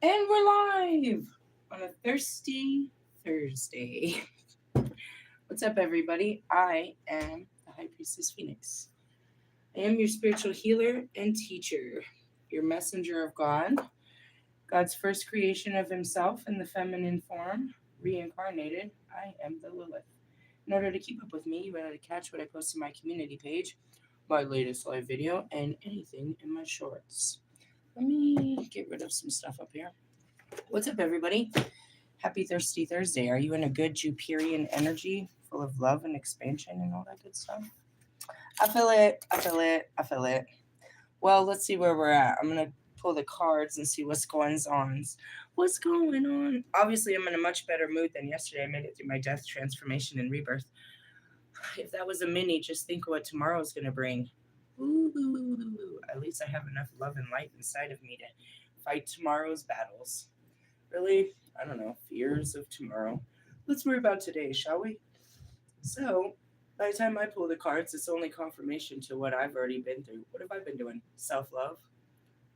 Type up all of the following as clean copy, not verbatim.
And we're live on a thirsty Thursday. What's up, everybody? I am the High Priestess Phoenix. I am your spiritual healer and teacher, your messenger of God, God's first creation of himself in the feminine form, reincarnated. I am the Lilith. In order to keep up with me, you better catch what I post to my community page, my latest live video, and anything in my shorts. Let me get rid of some stuff up here. What's up, everybody? Happy Thirsty Thursday. Are you in a good Juperian energy, full of love and expansion and all that good stuff? I feel it. I feel it. I feel it. Well, let's see where we're at. I'm going to pull the cards and see what's going on. What's going on? Obviously, I'm in a much better mood than yesterday. I made it through my death, transformation, and rebirth. If that was a mini, just think what tomorrow's going to bring. Ooh, at least I have enough love and light inside of me to fight tomorrow's battles. Really? I don't know. Fears of tomorrow. Let's worry about today, shall we? So, by the time I pull the cards, it's only confirmation to what I've already been through. What have I been doing? Self love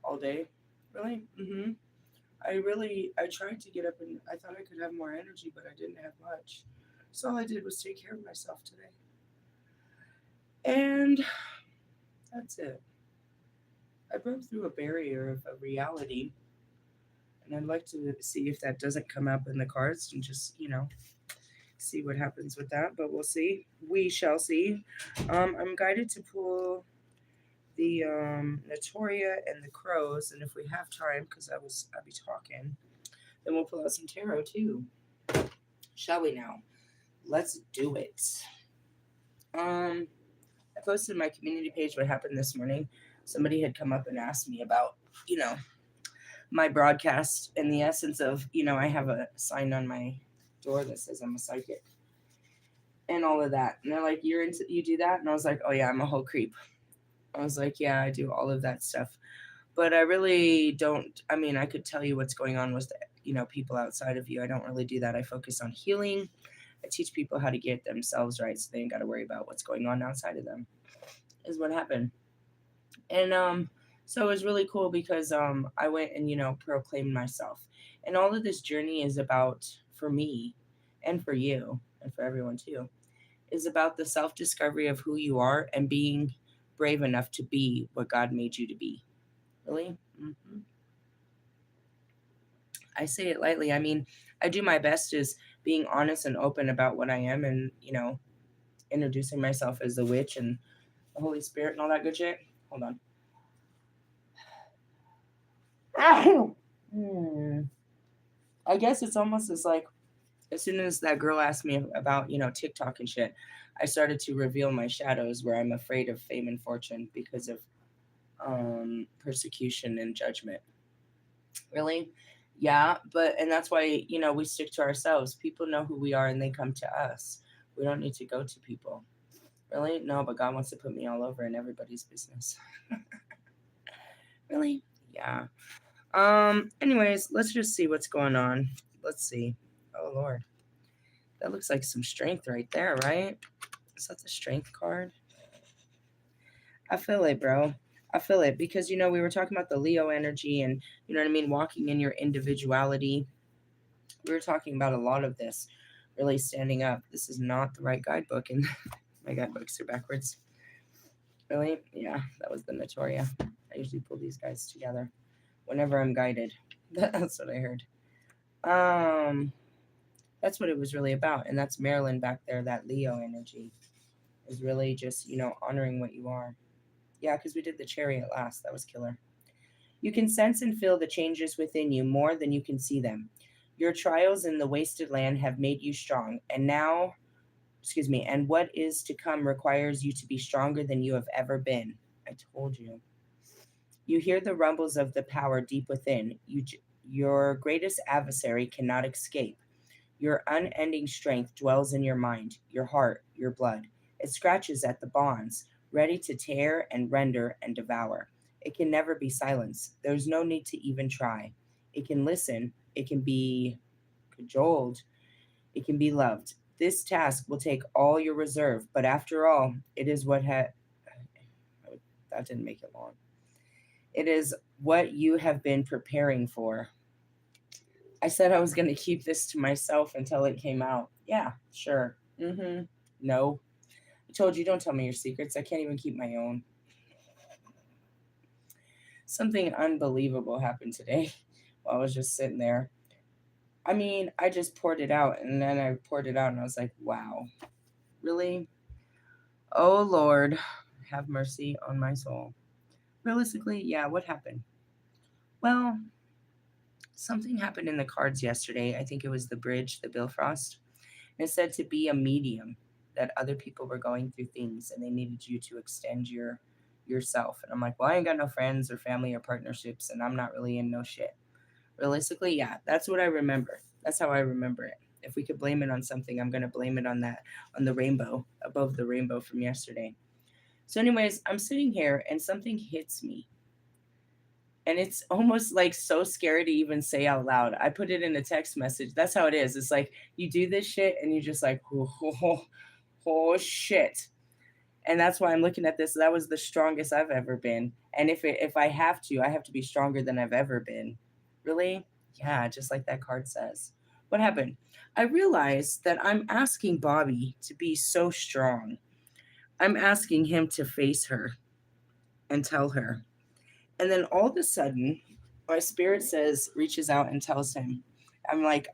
all day? Really? I tried to get up and I thought I could have more energy, but I didn't have much. So all I did was take care of myself today. And that's it. I broke through a barrier of a reality, and I'd like to see if that doesn't come up in the cards and just, see what happens with that. But we'll see. We shall see. I'm guided to pull the Notoria and the Crows, and if we have time, because I'll be talking, then we'll pull out some tarot too. Shall we now? Let's do it. I posted in my community page what happened this morning. Somebody had come up and asked me about, you know, my broadcast and the essence of, I have a sign on my door that says I'm a psychic and all of that. And they're like, you do that? And I was like, oh yeah, I'm a whole creep. I was like, yeah, I do all of that stuff. But I really don't. I mean, I could tell you what's going on with, people outside of you. I don't really do that. I focus on healing. I teach people how to get themselves right so they ain't got to worry about what's going on outside of them, is what happened. And so it was really cool because I went and, proclaimed myself. And all of this journey is about, for me and for you and for everyone too, is about the self discovery of who you are and being brave enough to be what God made you to be. Really? I say it lightly. I mean, I do my best as being honest and open about what I am and, introducing myself as the witch and the Holy Spirit and all that good shit. Hold on. Hmm. I guess it's almost as like, as soon as that girl asked me about, TikTok and shit, I started to reveal my shadows where I'm afraid of fame and fortune because of persecution and judgment. Really? Yeah, and that's why, we stick to ourselves. People know who we are and they come to us. We don't need to go to people. Really? No, but God wants to put me all over in everybody's business. Really? Yeah. Anyways, let's just see what's going on. Let's see. Oh Lord. That looks like some strength right there, right? Is that the strength card? I feel it, bro. I feel it because we were talking about the Leo energy and you know what I mean, walking in your individuality. We were talking about a lot of this, really standing up. This is not the right guidebook, and my guidebooks are backwards. Really? Yeah, that was the Notoria. I usually pull these guys together whenever I'm guided. That's what I heard. That's what it was really about, and that's Marilyn back there. That Leo energy is really just honoring what you are. Yeah, because we did the chariot last. That was killer. You can sense and feel the changes within you more than you can see them. Your trials in the wasted land have made you strong, and now, and what is to come requires you to be stronger than you have ever been. I told you. You hear the rumbles of the power deep within. Your greatest adversary cannot escape. Your unending strength dwells in your mind, your heart, your blood. It scratches at the bonds, ready to tear and render and devour. It can never be silenced. There's no need to even try. It can listen. It can be cajoled. It can be loved. This task will take all your reserve, but after all, it is what that didn't make it long. It is what you have been preparing for. I said I was going to keep this to myself until it came out. Yeah, sure. Mm-hmm. No. I told you, don't tell me your secrets. I can't even keep my own. Something unbelievable happened today while I was just sitting there. I mean, I just poured it out and then I poured it out and I was like, wow, really? Oh, Lord, have mercy on my soul. Realistically, yeah, what happened? Well, something happened in the cards yesterday. I think it was the bridge, the Bifrost. And it said to be a medium, that other people were going through things and they needed you to extend yourself. And I'm like, well, I ain't got no friends or family or partnerships, and I'm not really in no shit. Realistically, yeah, that's what I remember. That's how I remember it. If we could blame it on something, I'm gonna blame it on that, on the rainbow above the rainbow from yesterday. So, anyways, I'm sitting here and something hits me. And it's almost like so scary to even say out loud. I put it in a text message. That's how it is. It's like you do this shit and you just like, oh shit. And that's why I'm looking at this. That was the strongest I've ever been. And if I have to, I have to be stronger than I've ever been. Really? Yeah, just like that card says. What happened? I realized that I'm asking Bobby to be so strong. I'm asking him to face her and tell her. And then all of a sudden, my spirit says, reaches out and tells him, I'm like,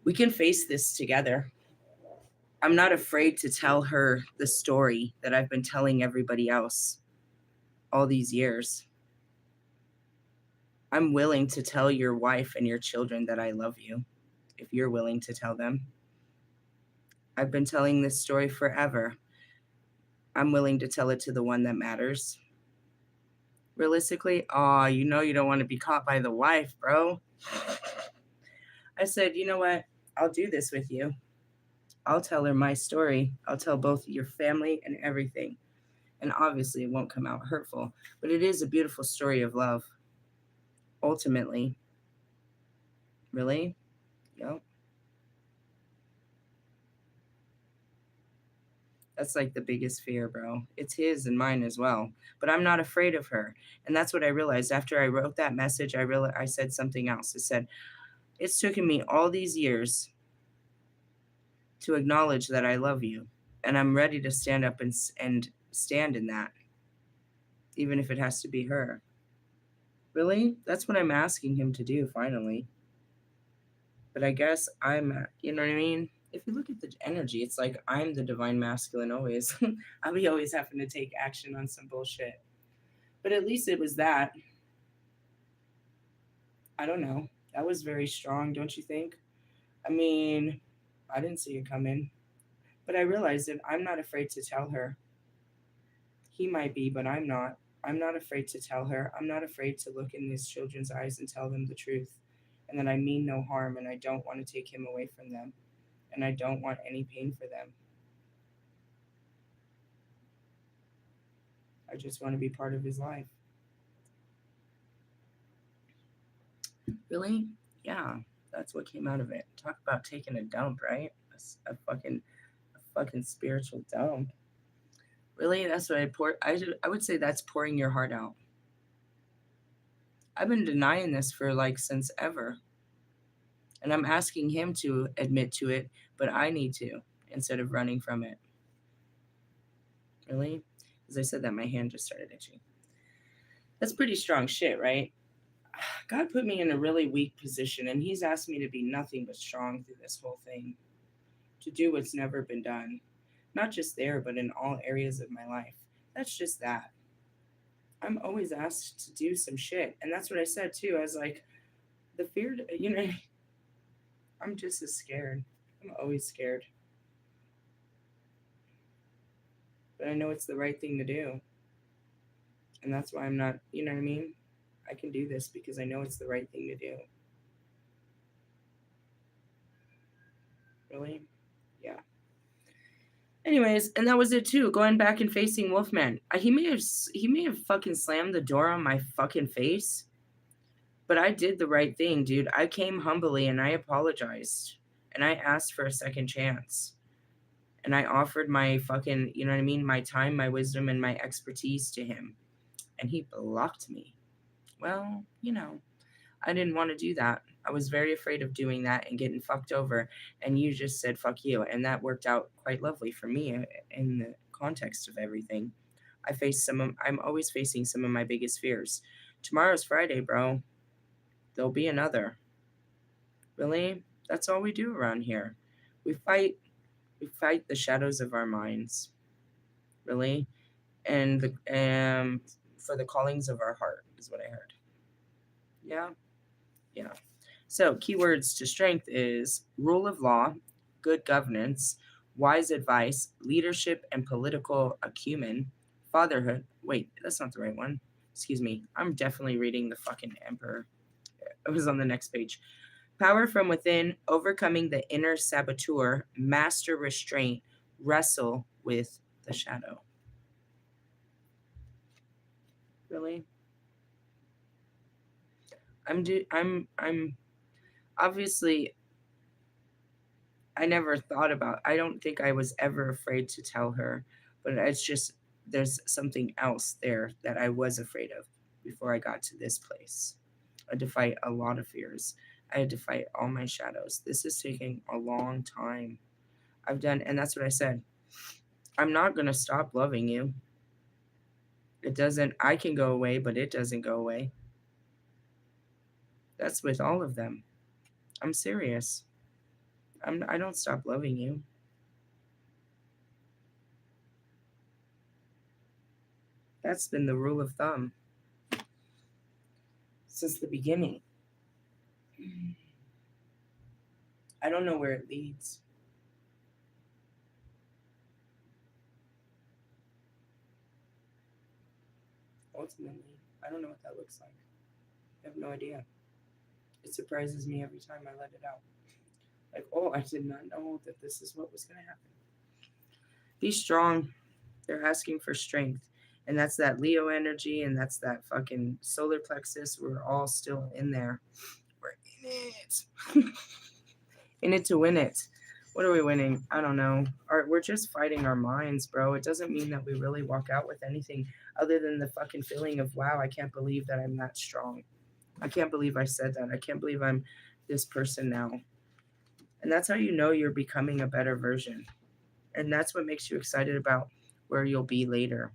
we can face this together. I'm not afraid to tell her the story that I've been telling everybody else all these years. I'm willing to tell your wife and your children that I love you if you're willing to tell them. I've been telling this story forever. I'm willing to tell it to the one that matters. Realistically, you know you don't want to be caught by the wife, bro. I said, you know what? I'll do this with you. I'll tell her my story. I'll tell both your family and everything. And obviously, it won't come out hurtful, but it is a beautiful story of love. Ultimately, really? Yep. That's like the biggest fear, bro. It's his and mine as well. But I'm not afraid of her. And that's what I realized after I wrote that message. I said something else. I said, it's taken me all these years to acknowledge that I love you. And I'm ready to stand up and stand in that, even if it has to be her. Really? That's what I'm asking him to do finally. But I guess you know what I mean? If you look at the energy, it's like I'm the divine masculine always. I'll be always having to take action on some bullshit. But at least it was that. I don't know. That was very strong, don't you think? I mean, I didn't see it coming. But I realized that I'm not afraid to tell her. He might be, but I'm not. I'm not afraid to tell her. I'm not afraid to look in these children's eyes and tell them the truth. And that I mean no harm and I don't want to take him away from them. And I don't want any pain for them. I just want to be part of his life. Really? Yeah, that's what came out of it. Talk about taking a dump, right? A fucking spiritual dump. Really? That's what I pour. I would say that's pouring your heart out. I've been denying this for like since ever. And I'm asking him to admit to it, but I need to instead of running from it. Really? As I said that, my hand just started itching. That's pretty strong shit, right? God put me in a really weak position, and He's asked me to be nothing but strong through this whole thing, to do what's never been done, not just there, but in all areas of my life. That's just that. I'm always asked to do some shit, and that's what I said too. I was like, the fear, I'm just as scared. I'm always scared, but I know it's the right thing to do, and that's why I'm not. You know what I mean? I can do this because I know it's the right thing to do. Really? Yeah. Anyways, and that was it too. Going back and facing Wolfman. He may have fucking slammed the door on my fucking face, but I did the right thing, dude. I came humbly and I apologized. And I asked for a second chance. And I offered my fucking, you know what I mean, my time, my wisdom, and my expertise to him. And he blocked me. Well, I didn't want to do that. I was very afraid of doing that and getting fucked over, and you just said fuck you, and that worked out quite lovely for me in the context of everything. I'm always facing some of my biggest fears. Tomorrow's Friday, bro. There'll be another. Really? That's all we do around here. We fight we fight the shadows of our minds. Really? And the for the callings of our heart is what I heard. Yeah? Yeah. So, keywords to strength is rule of law, good governance, wise advice, leadership and political acumen, fatherhood. Wait, that's not the right one. Excuse me. I'm definitely reading the fucking Emperor. It was on the next page. Power from within, overcoming the inner saboteur, master restraint, wrestle with the shadow. Really? I'm obviously I never thought about. I don't think I was ever afraid to tell her, but it's just there's something else there that I was afraid of before I got to this place. I had to fight a lot of fears. I had to fight all my shadows. This is taking a long time. I've done, and that's what I said. I'm not going to stop loving you. It doesn't, I can go away, but it doesn't go away. That's with all of them. I'm serious. I don't stop loving you. That's been the rule of thumb since the beginning. I don't know where it leads. Ultimately, I don't know what that looks like. I have no idea. It surprises me every time I let it out. Like, oh, I did not know that this is what was going to happen. Be strong. They're asking for strength. And that's that Leo energy, and that's that fucking solar plexus. We're all still in there. We're in it. In it to win it. What are we winning? I don't know. We're just fighting our minds, bro. It doesn't mean that we really walk out with anything other than the fucking feeling of, wow, I can't believe that I'm that strong. I can't believe I said that. I can't believe I'm this person now. And that's how you know you're becoming a better version. And that's what makes you excited about where you'll be later.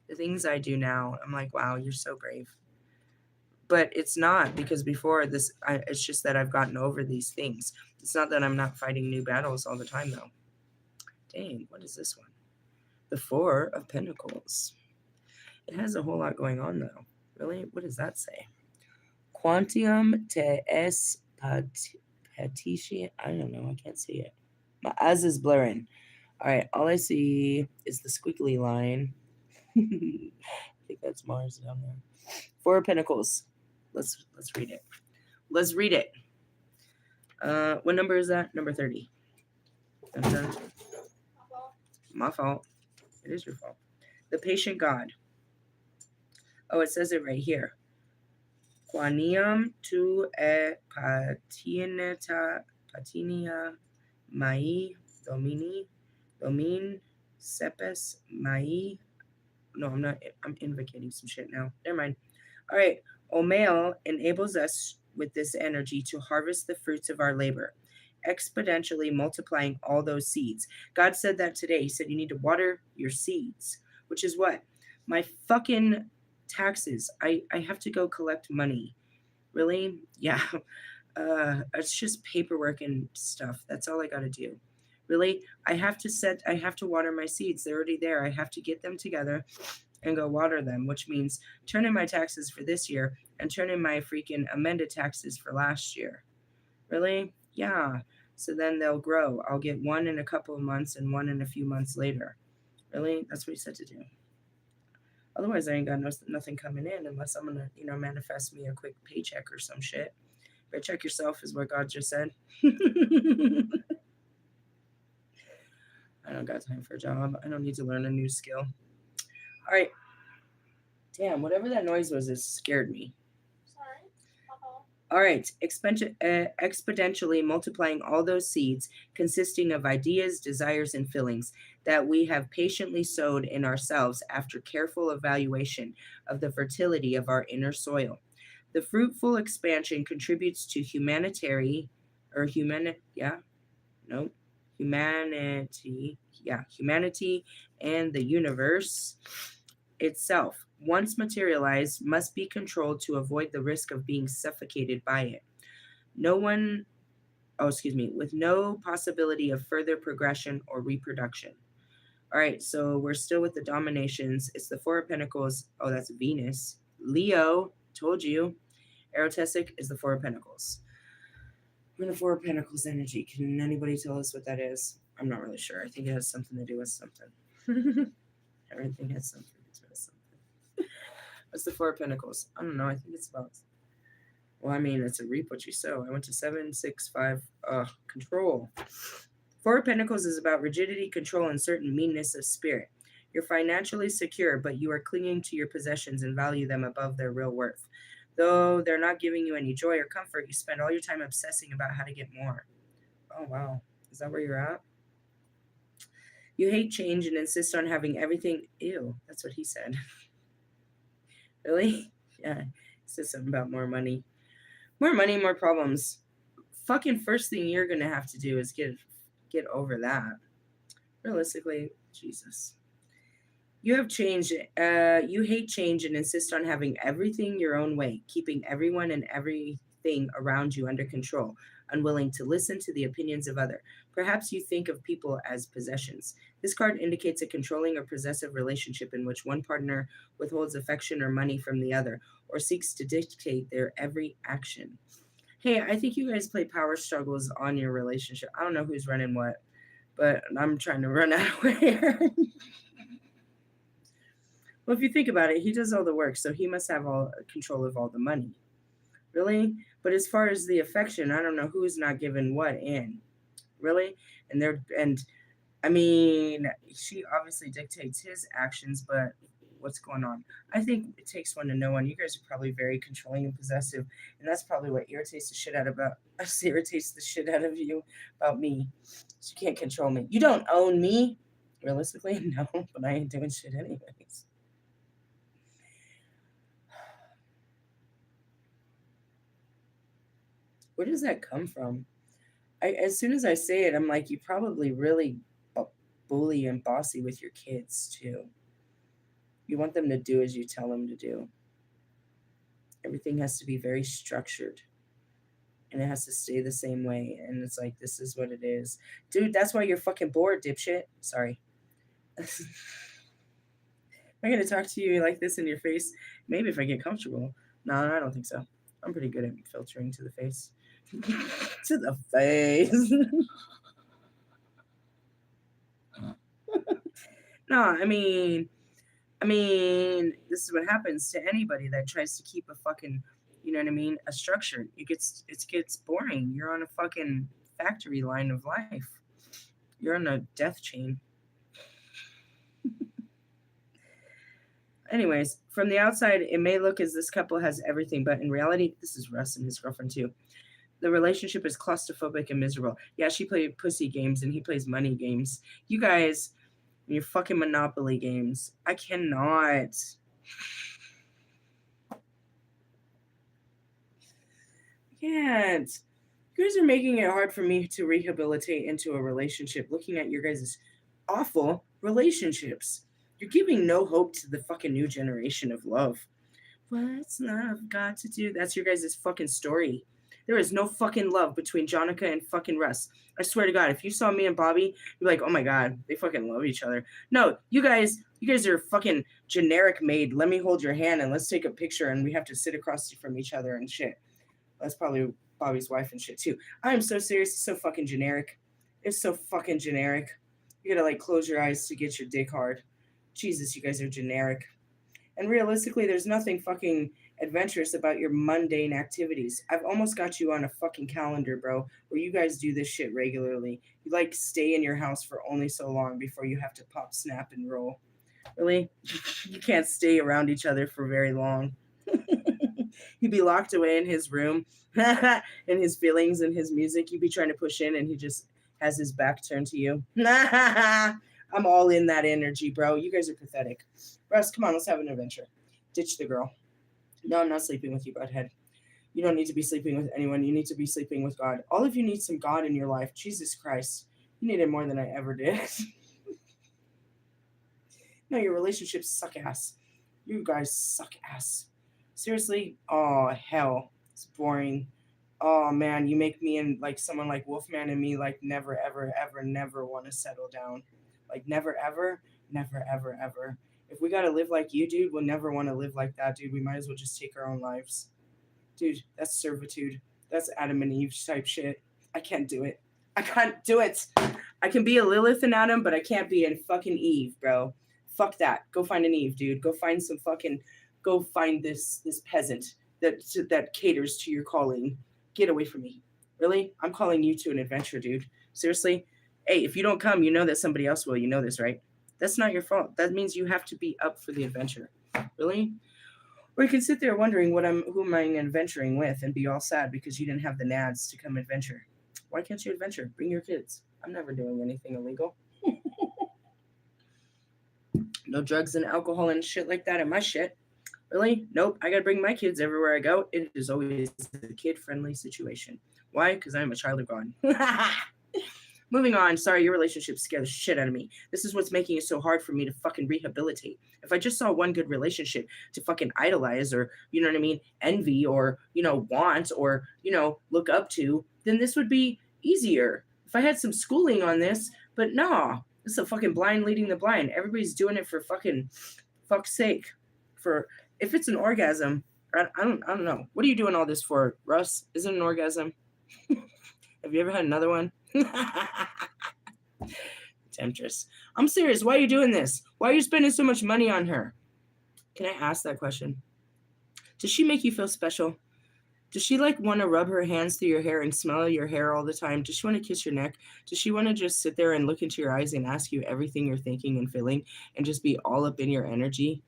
The things I do now, I'm like, wow, you're so brave. But it's not, because before this, it's just that I've gotten over these things. It's not that I'm not fighting new battles all the time, though. Dang, what is this one? The Four of Pentacles. It has a whole lot going on, though. Really? What does that say? Quantium te es patitia. I don't know. I can't see it. My eyes is blurring. All right. All I see is the squiggly line. I think that's Mars down there. Four of Pentacles. Let's read it. Let's read it. What number is that? Number 30. Dun, dun. My fault. It is your fault. The Patient God. Oh, it says it right here. Quaniam tu e patinia mai domin sepes mai. No, I'm not. I'm invocating some shit now. Never mind. All right. Omael enables us with this energy to harvest the fruits of our labor, exponentially multiplying all those seeds. God said that today. He said you need to water your seeds, which is what? My fucking taxes. I have to go collect money. Really? Yeah. It's just paperwork and stuff. That's all I got to do. Really? I have to water my seeds. They're already there. I have to get them together and go water them, which means turn in my taxes for this year and turn in my freaking amended taxes for last year. Really? Yeah. So then they'll grow. I'll get one in a couple of months and one in a few months later. Really? That's what he said to do. Otherwise, I ain't got nothing coming in unless I'm gonna, manifest me a quick paycheck or some shit. But check yourself is what God just said. I don't got time for a job. I don't need to learn a new skill. All right. Damn, whatever that noise was, it scared me. Sorry. All right. Exponentially multiplying all those seeds consisting of ideas, desires, and feelings that we have patiently sowed in ourselves after careful evaluation of the fertility of our inner soil. The fruitful expansion contributes to humanitarian or human yeah, no, humanity, yeah, humanity and the universe itself. Once materialized, must be controlled to avoid the risk of being suffocated by it. No one, oh, excuse me, with no possibility of further progression or reproduction. All right, so we're still with the dominations. It's the Four of Pentacles. Oh, that's Venus. Leo, told you. Erotesic is the Four of Pentacles. We're in the Four of Pentacles energy. Can anybody tell us what that is? I'm not really sure. I think it has something to do with something. Everything has something to do with something. What's the Four of Pentacles? I don't know. I think it's about. Well, I mean, it's a reap what you sow. I went to 7, 6, 5. Control. Four of Pentacles is about rigidity, control, and certain meanness of spirit. You're financially secure, but you are clinging to your possessions and value them above their real worth. Though they're not giving you any joy or comfort, you spend all your time obsessing about how to get more. Oh, wow. Is that where you're at? You hate change and insist on having everything. Ew, that's what he said. Really? Yeah. He said something about more money. More money, more problems. Fucking first thing you're going to have to do is get over that. Realistically, Jesus. You have changed. You hate change and insist on having everything your own way, keeping everyone and everything around you under control, unwilling to listen to the opinions of others. Perhaps you think of people as possessions. This card indicates a controlling or possessive relationship in which one partner withholds affection or money from the other, or seeks to dictate their every action. Hey, I think you guys play power struggles on your relationship. I don't know who's running what, but I'm trying to run out of here. Well, if you think about it, he does all the work, so he must have all control of all the money. Really? But as far as the affection, I don't know who's not given what in. Really? And I mean, she obviously dictates his actions, but what's going on? I think it takes one to know one. You guys are probably very controlling and possessive, and that's probably what irritates the shit out about us. Irritates the shit out of you about me. So you can't control me. You don't own me. Realistically, no, but I ain't doing shit anyways. Where does that come from? As soon as I say it, I'm like, you probably really bully and bossy with your kids too. You want them to do as you tell them to do. Everything has to be very structured. And it has to stay the same way. And it's like, this is what it is. Dude, that's why you're fucking bored, dipshit. Sorry. Am I going to talk to you like this in your face? Maybe if I get comfortable. No, I don't think so. I'm pretty good at filtering to the face. To the face. No, I mean, this is what happens to anybody that tries to keep a fucking, you know what I mean, a structure. It gets boring. You're on a fucking factory line of life. You're on a death chain. Anyways, from the outside, it may look as this couple has everything, but in reality, this is Russ and his girlfriend too. The relationship is claustrophobic and miserable. Yeah, she plays pussy games and he plays money games. You guys, your fucking Monopoly games. I cannot. Can't. You guys are making it hard for me to rehabilitate into a relationship. Looking at your guys' awful relationships. You're giving no hope to the fucking new generation of love. What's love got to do? That's your guys' fucking story. There is no fucking love between Jonica and fucking Russ. I swear to God, if you saw me and Bobby, you're like, oh my God, they fucking love each other. No, you guys are fucking generic made. Let me hold your hand and let's take a picture and we have to sit across from each other and shit. That's probably Bobby's wife and shit too. I am so serious. It's so fucking generic. It's so fucking generic. You gotta like close your eyes to get your dick hard. Jesus, you guys are generic. And realistically, there's nothing fucking adventurous about your mundane activities. I've almost got you on a fucking calendar, bro, where you guys do this shit regularly. You like stay in your house for only so long before you have to pop, snap, and roll. Really? You can't stay around each other for very long. He'd be locked away in his room in his feelings and his music. You'd be trying to push in and he just has his back turned to you. I'm all in that energy, bro. You guys are pathetic. Russ, come on, let's have an adventure. Ditch the girl. No, I'm not sleeping with you, butthead. You don't need to be sleeping with anyone. You need to be sleeping with God. All of you need some God in your life. Jesus Christ. You need it more than I ever did. No, your relationships suck ass. You guys suck ass. Seriously? Oh, hell. It's boring. Oh, man. You make me and like someone like Wolfman and me like never, ever, ever, never want to settle down. Like never, ever, never, ever, ever. If we got to live like you, dude, we'll never want to live like that, dude. We might as well just take our own lives. Dude, that's servitude. That's Adam and Eve type shit. I can't do it. I can't do it. I can be a Lilith and Adam, but I can't be a fucking Eve, bro. Fuck that. Go find an Eve, dude. Go find some fucking. Go find this peasant that caters to your calling. Get away from me. Really? I'm calling you to an adventure, dude. Seriously? Hey, if you don't come, you know that somebody else will. You know this, right? That's not your fault. That means you have to be up for the adventure. Really? Or you can sit there wondering who am I adventuring with and be all sad because you didn't have the nads to come adventure. Why can't you adventure? Bring your kids. I'm never doing anything illegal. No drugs and alcohol and shit like that in my shit. Really? Nope. I gotta bring my kids everywhere I go. It is always a kid-friendly situation. Why? Because I'm a child of God. Moving on. Sorry, your relationship scared the shit out of me. This is what's making it so hard for me to fucking rehabilitate. If I just saw one good relationship to fucking idolize or, you know what I mean, envy or, want or, look up to, then this would be easier. If I had some schooling on this, but no, it's a fucking blind leading the blind. Everybody's doing it for fuck's sake. For if it's an orgasm, I don't know. What are you doing all this for, Russ? Is it an orgasm? Have you ever had another one? Temptress. I'm serious. Why are you doing this? Why are you spending so much money on her? Can I ask that question? Does she make you feel special? Does she want to rub her hands through your hair and smell your hair all the time? Does she want to kiss your neck? Does she want to just sit there and look into your eyes and ask you everything you're thinking and feeling and just be all up in your energy?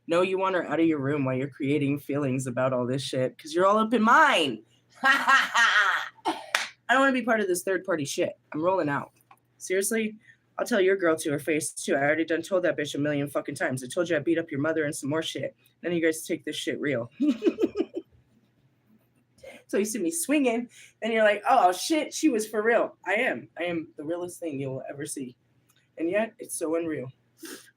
No, you want her out of your room while you're creating feelings about all this shit because you're all up in mine. I don't want to be part of this third-party shit. I'm rolling out. Seriously? I'll tell your girl to her face, too. I already done told that bitch a million fucking times. I told you I beat up your mother and some more shit. None of you guys take this shit real. So you see me swinging, and you're like, oh, shit, she was for real. I am. I am the realest thing you'll ever see. And yet, it's so unreal.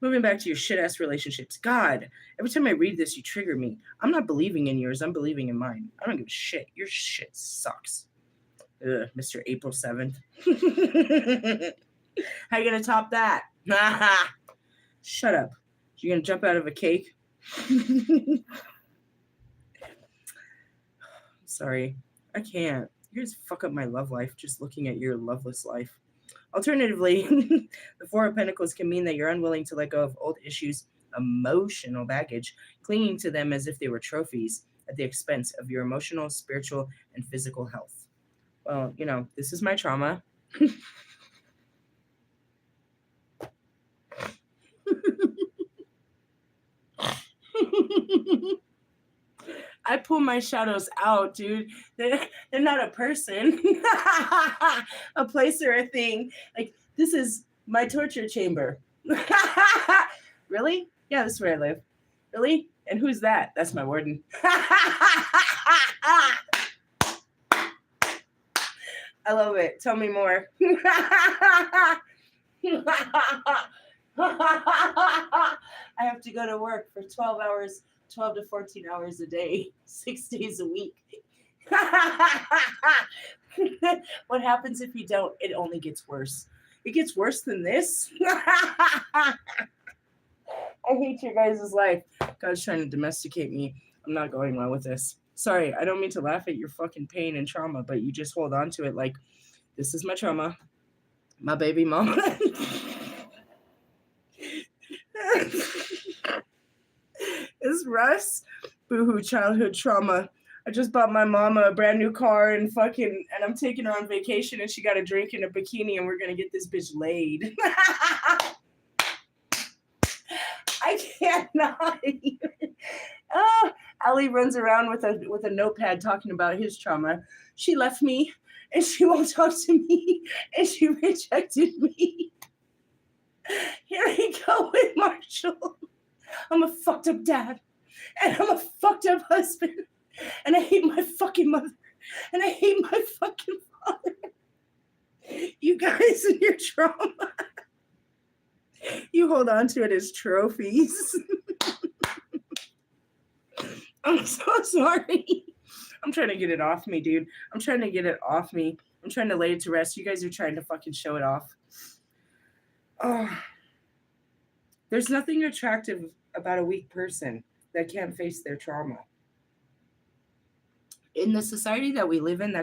Moving back to your shit-ass relationships. God, every time I read this, you trigger me. I'm not believing in yours. I'm believing in mine. I don't give a shit. Your shit sucks. Ugh, Mr. April 7th. How you going to top that? Shut up. You going to jump out of a cake? Sorry. I can't. You guys fuck up my love life just looking at your loveless life. Alternatively, the Four of Pentacles can mean that you're unwilling to let go of old issues, emotional baggage, clinging to them as if they were trophies at the expense of your emotional, spiritual, and physical health. Well, this is my trauma. I pull my shadows out, dude. They're not a person, a place or a thing. Like, this is my torture chamber. Really? Yeah, this is where I live. Really? And who's that? That's my warden. I love it. Tell me more. I have to go to work for 12 hours, 12 to 14 hours a day, 6 days a week. What happens if you don't? It only gets worse. It gets worse than this. I hate your guys' life. God's trying to domesticate me. I'm not going well with this. Sorry, I don't mean to laugh at your fucking pain and trauma, but you just hold on to it like, this is my trauma. My baby mama. It's Russ. Boohoo, childhood trauma. I just bought my mama a brand new car and I'm taking her on vacation and she got a drink in a bikini and we're going to get this bitch laid. I cannot even. Oh, Ali runs around with a notepad talking about his trauma. She left me and she won't talk to me and she rejected me. Here we go with Marshall. I'm a fucked up dad and I'm a fucked up husband And I hate my fucking mother. And I hate my fucking father. You guys and your trauma. You hold on to it as trophies. I'm so sorry. I'm trying to get it off me, dude. I'm trying to get it off me. I'm trying to lay it to rest. You guys are trying to fucking show it off. Oh, there's nothing attractive about a weak person that can't face their trauma. In the society that we live in,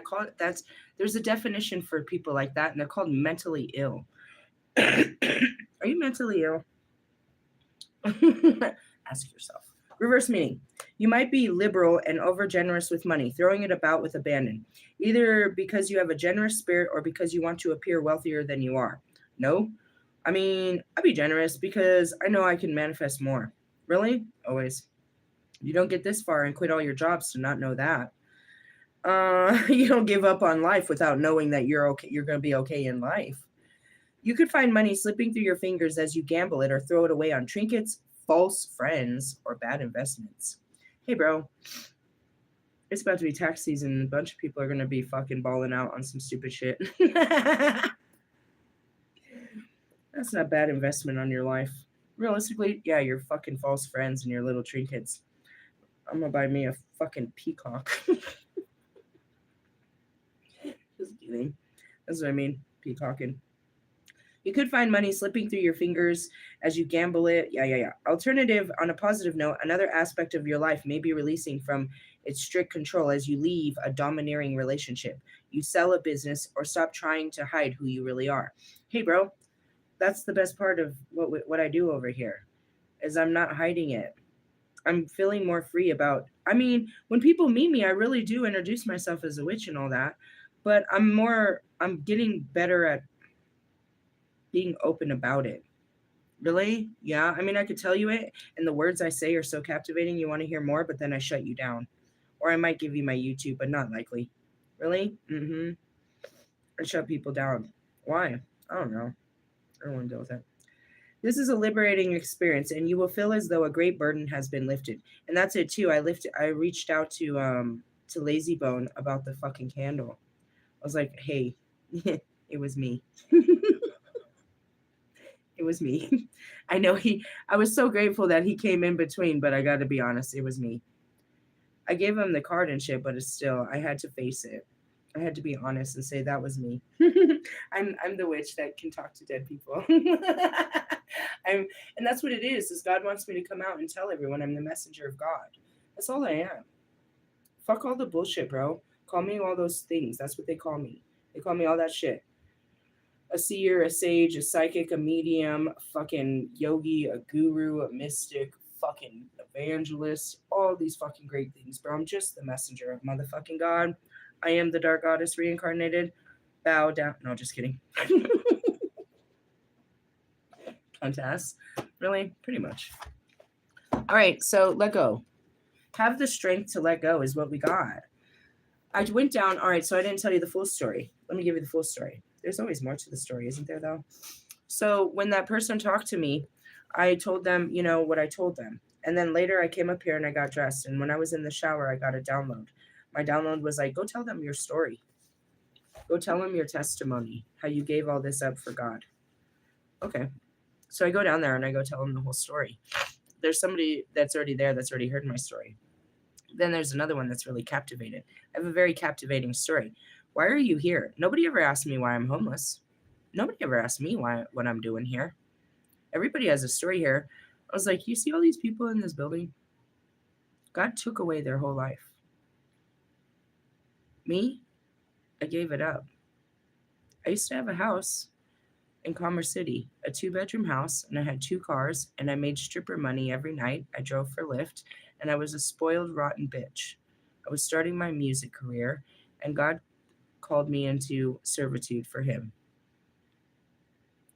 there's a definition for people like that, and they're called mentally ill. Are you mentally ill? Ask yourself. Reverse meaning. You might be liberal and over generous with money, throwing it about with abandon, either because you have a generous spirit or because you want to appear wealthier than you are. No. I mean, I'd be generous because I know I can manifest more. Really? Always. You don't get this far and quit all your jobs to not know that. You don't give up on life without knowing that you're okay. You're going to be okay in life. You could find money slipping through your fingers as you gamble it or throw it away on trinkets, false friends, or bad investments. Hey, bro, it's about to be tax season. A bunch of people are going to be fucking balling out on some stupid shit. That's not bad investment on your life. Realistically, yeah, your fucking false friends and your little trinkets. I'm going to buy me a fucking peacock. Just kidding. That's what I mean, peacocking. You could find money slipping through your fingers as you gamble it. Yeah. Alternative, on a positive note, another aspect of your life may be releasing from its strict control as you leave a domineering relationship. You sell a business or stop trying to hide who you really are. Hey, bro, that's the best part of what I do over here, is I'm not hiding it. I'm feeling more free about. I mean, when people meet me, I really do introduce myself as a witch and all that, but I'm getting better at being open about it. Really? Yeah. I mean, I could tell you it, and the words I say are so captivating, you want to hear more, but then I shut you down. Or I might give you my YouTube, but not likely. Really? Mm-hmm. I shut people down. Why? I don't know. I don't want to deal with it. This is a liberating experience, and you will feel as though a great burden has been lifted. And that's it too. I reached out to Lazy Bone about the fucking candle. I was like, hey, it was me. It was me. I know I was so grateful that he came in between, but I got to be honest, it was me. I gave him the card and shit, but it's still, I had to face it. I had to be honest and say that was me. I'm the witch that can talk to dead people. And that's what it is God wants me to come out and tell everyone I'm the messenger of God. That's all I am. Fuck all the bullshit, bro. Call me all those things. That's what they call me. They call me all that shit. A seer, a sage, a psychic, a medium, a fucking yogi, a guru, a mystic, fucking evangelist, all these fucking great things, bro. I'm just the messenger of motherfucking God. I am the dark goddess reincarnated. Bow down. No, just kidding. Contest. Really? Pretty much. All right, so let go. Have the strength to let go is what we got. I went down. All right, so I didn't tell you the full story. Let me give you the full story. There's always more to the story, isn't there, though? So when that person talked to me, I told them, what I told them. And then later I came up here and I got dressed. And when I was in the shower, I got a download. My download was like, go tell them your story. Go tell them your testimony, how you gave all this up for God. Okay. So I go down there and I go tell them the whole story. There's somebody that's already there that's already heard my story. Then there's another one that's really captivated. I have a very captivating story. Why are you here? Nobody ever asked me why I'm homeless. Nobody ever asked me what I'm doing here. Everybody has a story here. I was like, you see all these people in this building? God took away their whole life. Me, I gave it up. I used to have a house in Commerce City, a 2-bedroom house, and I had 2 cars, and I made stripper money every night. I drove for Lyft, and I was a spoiled, rotten bitch. I was starting my music career, and God called me into servitude for him.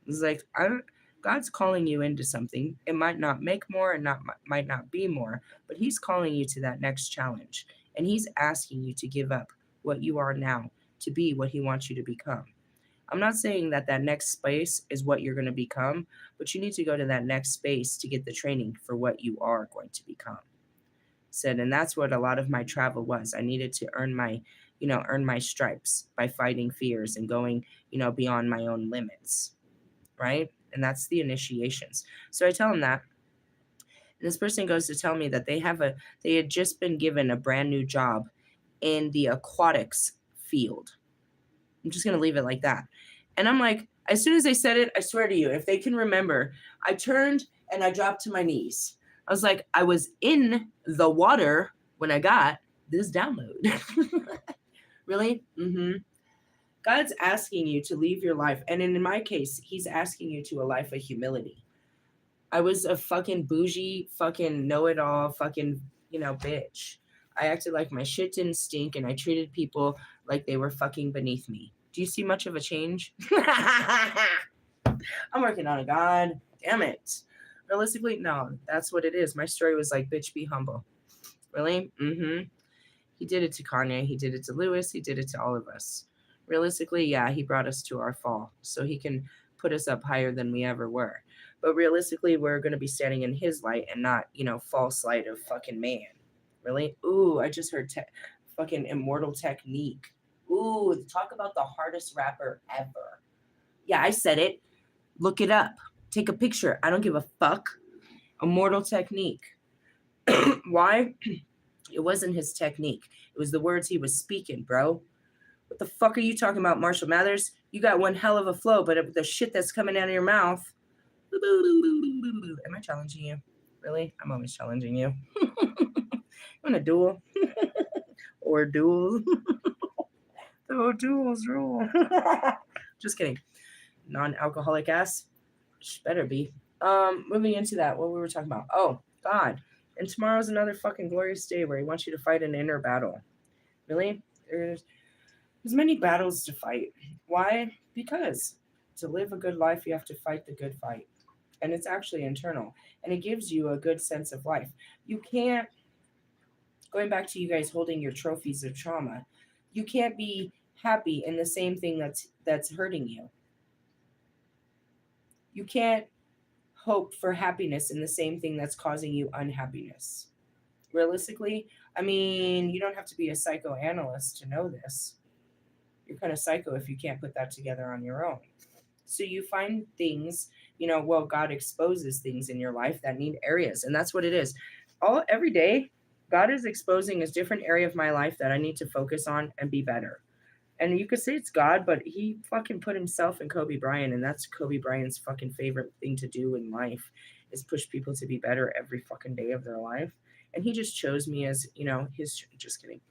It's like, God's calling you into something. It might not make more and might not be more, but he's calling you to that next challenge. And he's asking you to give up what you are now to be what he wants you to become. I'm not saying that next space is what you're going to become, but you need to go to that next space to get the training for what you are going to become. said. And that's what a lot of my travel was. I needed to earn my stripes by fighting fears and going, beyond my own limits. Right. And that's the initiations. So I tell him that. And this person goes to tell me that they had just been given a brand new job in the aquatics field. I'm just going to leave it like that. And I'm like, as soon as they said it, I swear to you, if they can remember, I turned and I dropped to my knees. I was like, I was in the water when I got this download. Really? Mm-hmm. God's asking you to leave your life. And in my case, he's asking you to a life of humility. I was a fucking bougie, fucking know-it-all, fucking, bitch. I acted like my shit didn't stink, and I treated people like they were fucking beneath me. Do you see much of a change? I'm working on it, God. Damn it. Realistically, no, that's what it is. My story was like, bitch, be humble. Really? Mm-hmm. He did it to Kanye. He did it to Lewis. He did it to all of us. Realistically, yeah, he brought us to our fall so he can put us up higher than we ever were. But realistically, we're going to be standing in his light and not, false light of fucking man. Really? Ooh, I just heard fucking Immortal Technique. Ooh, talk about the hardest rapper ever. Yeah, I said it. Look it up. Take a picture. I don't give a fuck. Immortal Technique. Why? It wasn't his technique. It was the words he was speaking, bro. What the fuck are you talking about, Marshall Mathers? You got one hell of a flow, but the shit that's coming out of your mouth. Am I challenging you? Really? I'm always challenging you. You want a duel? Or duel? Oh, duels rule. Just kidding. Non-alcoholic ass? Better be. Moving into that, what we were talking about. Oh, God. And tomorrow's another fucking glorious day where he wants you to fight an inner battle. Really? There's many battles to fight. Why? Because to live a good life, you have to fight the good fight. And it's actually internal. And it gives you a good sense of life. You can't, going back to you guys holding your trophies of trauma, you can't be happy in the same thing that's hurting you. You can't hope for happiness in the same thing that's causing you unhappiness. Realistically, I mean, you don't have to be a psychoanalyst to know this. You're kind of psycho if you can't put that together on your own. So you find things, God exposes things in your life that need areas. And that's what it is. Every day, God is exposing a different area of my life that I need to focus on and be better. And you could say it's God, but he fucking put himself in Kobe Bryant. And that's Kobe Bryant's fucking favorite thing to do in life is push people to be better every fucking day of their life. And he just chose me as, just kidding.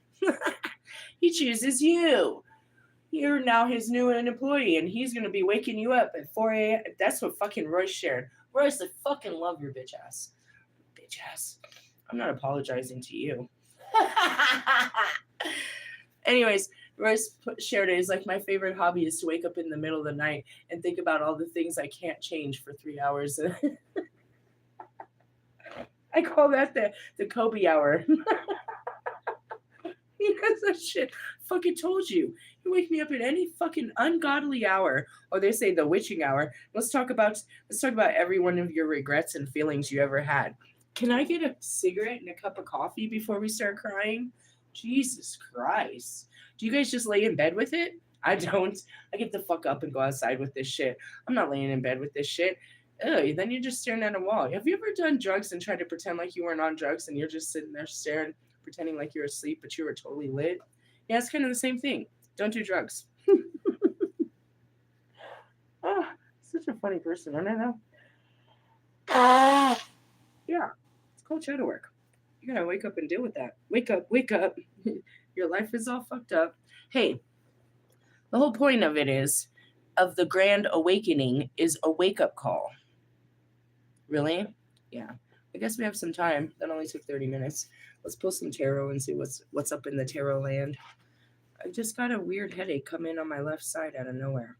He chooses you. You're now his new employee, and he's going to be waking you up at 4 a.m. That's what fucking Royce shared. Royce, I fucking love your bitch ass. Bitch ass. I'm not apologizing to you. Anyways, Royce shared it. He's like, my favorite hobby is to wake up in the middle of the night and think about all the things I can't change for 3 hours. I call that the Kobe hour. Because that shit fucking told you. You wake me up at any fucking ungodly hour, or they say the witching hour. Let's talk about every one of your regrets and feelings you ever had. Can I get a cigarette and a cup of coffee before we start crying? Jesus Christ. Do you guys just lay in bed with it? I don't. I get the fuck up and go outside with this shit. I'm not laying in bed with this shit. Ew, then you're just staring at a wall. Have you ever done drugs and tried to pretend like you weren't on drugs and you're just sitting there staring, pretending like you're asleep, but you were totally lit? Yeah, it's kind of the same thing. Don't do drugs. Such a funny person, I don't know. Yeah, it's called shadow work. You gotta wake up and deal with that. Wake up, wake up. Your life is all fucked up. Hey, the whole point of the grand awakening is a wake-up call. Really? Yeah. I guess we have some time. That only took 30 minutes. Let's pull some tarot and see what's up in the tarot land. I just got a weird headache come in on my left side out of nowhere.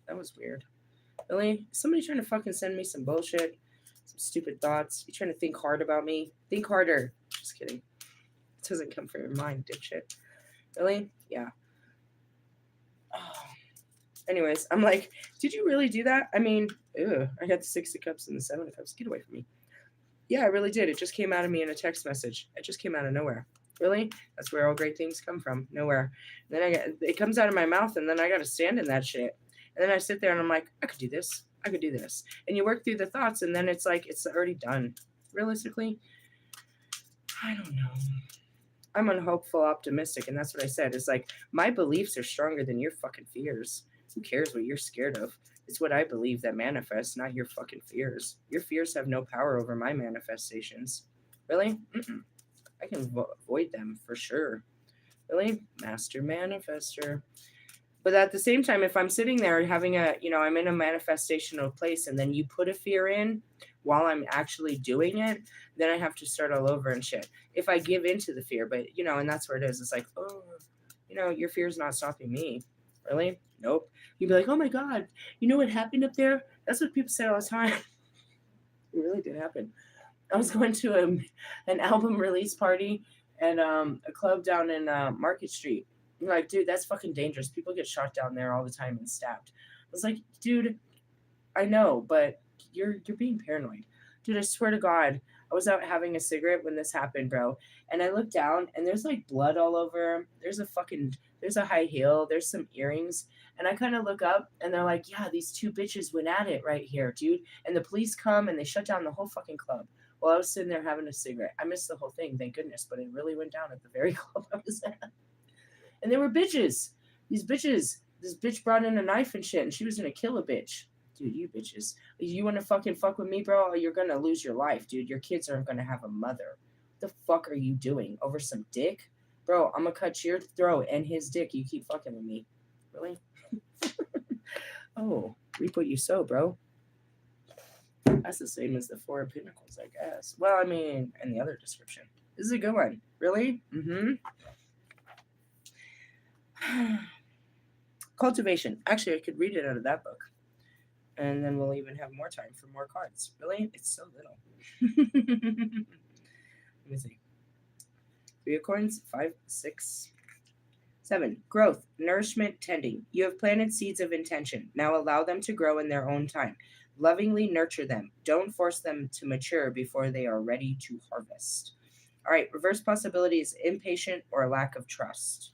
That was weird. Really? Is somebody trying to fucking send me some bullshit? Some stupid thoughts? You trying to think hard about me? Think harder. Just kidding. It doesn't come from your mind, dipshit. Really? Yeah. Oh. Anyways, I'm like, did you really do that? I mean, I got the 6 of Cups and the 7 of Cups. Get away from me. Yeah, I really did. It just came out of me in a text message. It just came out of nowhere. Really? That's where all great things come from. Nowhere. And then it comes out of my mouth, and then I got to stand in that shit. And then I sit there and I'm like, I could do this. I could do this. And you work through the thoughts, and then it's like it's already done. Realistically, I don't know. I'm unhopeful, optimistic, and that's what I said. It's like my beliefs are stronger than your fucking fears. Who cares what you're scared of? It's what I believe that manifests, not your fucking fears. Your fears have no power over my manifestations. Really? Mm-mm. I can avoid them for sure. Really? Master manifester. But at the same time, if I'm sitting there having I'm in a manifestational place and then you put a fear in while I'm actually doing it, then I have to start all over and shit. If I give into the fear, but, and that's where it is. It's like, oh, your fear's not stopping me. Really? Nope. You'd be like, oh my God, you know what happened up there? That's what people say all the time. It really did happen. I was going to an album release party at a club down in Market Street. I'm like, dude, that's fucking dangerous. People get shot down there all the time and stabbed. I was like, dude, I know, but you're being paranoid. Dude, I swear to God, I was out having a cigarette when this happened, bro. And I looked down and there's like blood all over. There's a high heel, there's some earrings. And I kind of look up and they're like, yeah, these two bitches went at it right here, dude. And the police come and they shut down the whole fucking club. While I was sitting there having a cigarette. I missed the whole thing, thank goodness, but it really went down at the very club I was at. And they were bitches. These bitches. This bitch brought in a knife and shit, and she was gonna kill a bitch. Dude, you bitches. You wanna fucking fuck with me, bro? You're gonna lose your life, dude. Your kids aren't gonna have a mother. What the fuck are you doing? Over some dick? Bro, I'm gonna cut your throat and his dick. You keep fucking with me. Really? Oh, reap what you sow, bro. That's the same as the Four of Pentacles, I guess. Well, I mean, and the other description. This is a good one. Really? Mm-hmm. Cultivation. Actually, I could read it out of that book. And then we'll even have more time for more cards. Really? It's so little. Let me see. 3 of coins. 5, 6, 7. Growth, nourishment, tending. You have planted seeds of intention. Now allow them to grow in their own time. Lovingly nurture them. Don't force them to mature before they are ready to harvest. All right, reverse possibility is impatient or a lack of trust.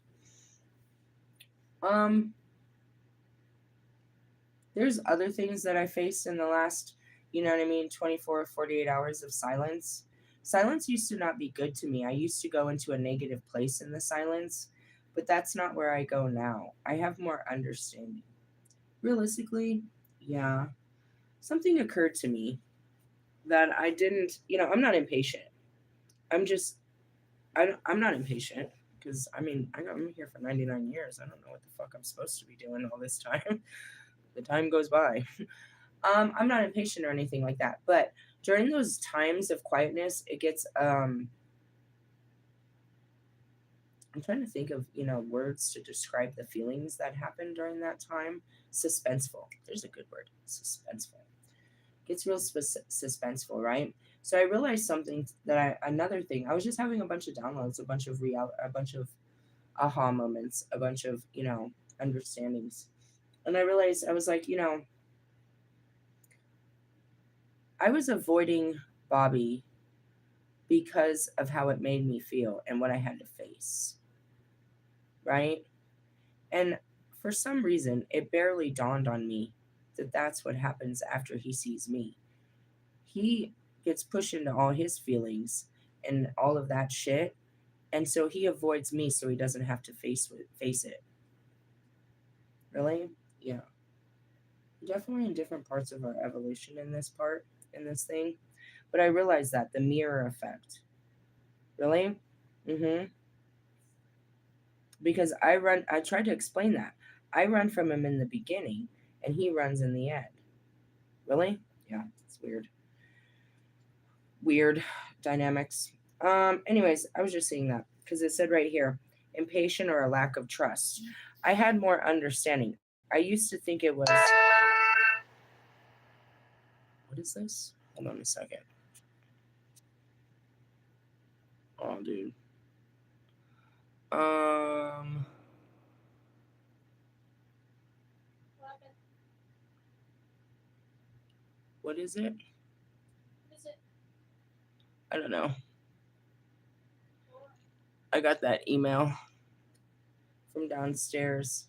There's other things that I faced in the last, 24 or 48 hours of silence. Silence used to not be good to me. I used to go into a negative place in the silence, but that's not where I go now. I have more understanding. Realistically, yeah. Something occurred to me that I didn't, I'm not impatient. I'm just, I'm not impatient because, I'm here for 99 years. I don't know what the fuck I'm supposed to be doing all this time. The time goes by. I'm not impatient or anything like that, but during those times of quietness, it gets, I'm trying to think of, words to describe the feelings that happen during that time. Suspenseful. There's a good word. Suspenseful. Gets real suspenseful, right? So I realized something another thing. I was just having a bunch of downloads, a bunch of aha moments, a bunch of, understandings. And I realized I was like, I was avoiding Bobby because of how it made me feel and what I had to face. Right? And for some reason, it barely dawned on me that that's what happens after he sees me. He gets pushed into all his feelings and all of that shit. And so he avoids me so he doesn't have to face it. Really? Yeah. Definitely in different parts of our evolution in this thing. But I realized that the mirror effect. Really? Mm-hmm. Because I tried to explain that. I run from him in the beginning and he runs in the end. Really? Yeah, it's weird. Weird dynamics. Anyways, I was just seeing that because it said right here, impatient or a lack of trust. I had more understanding. I used to think it was. What is this? Hold on a second. Oh, dude. What is it? I don't know. I got that email from downstairs.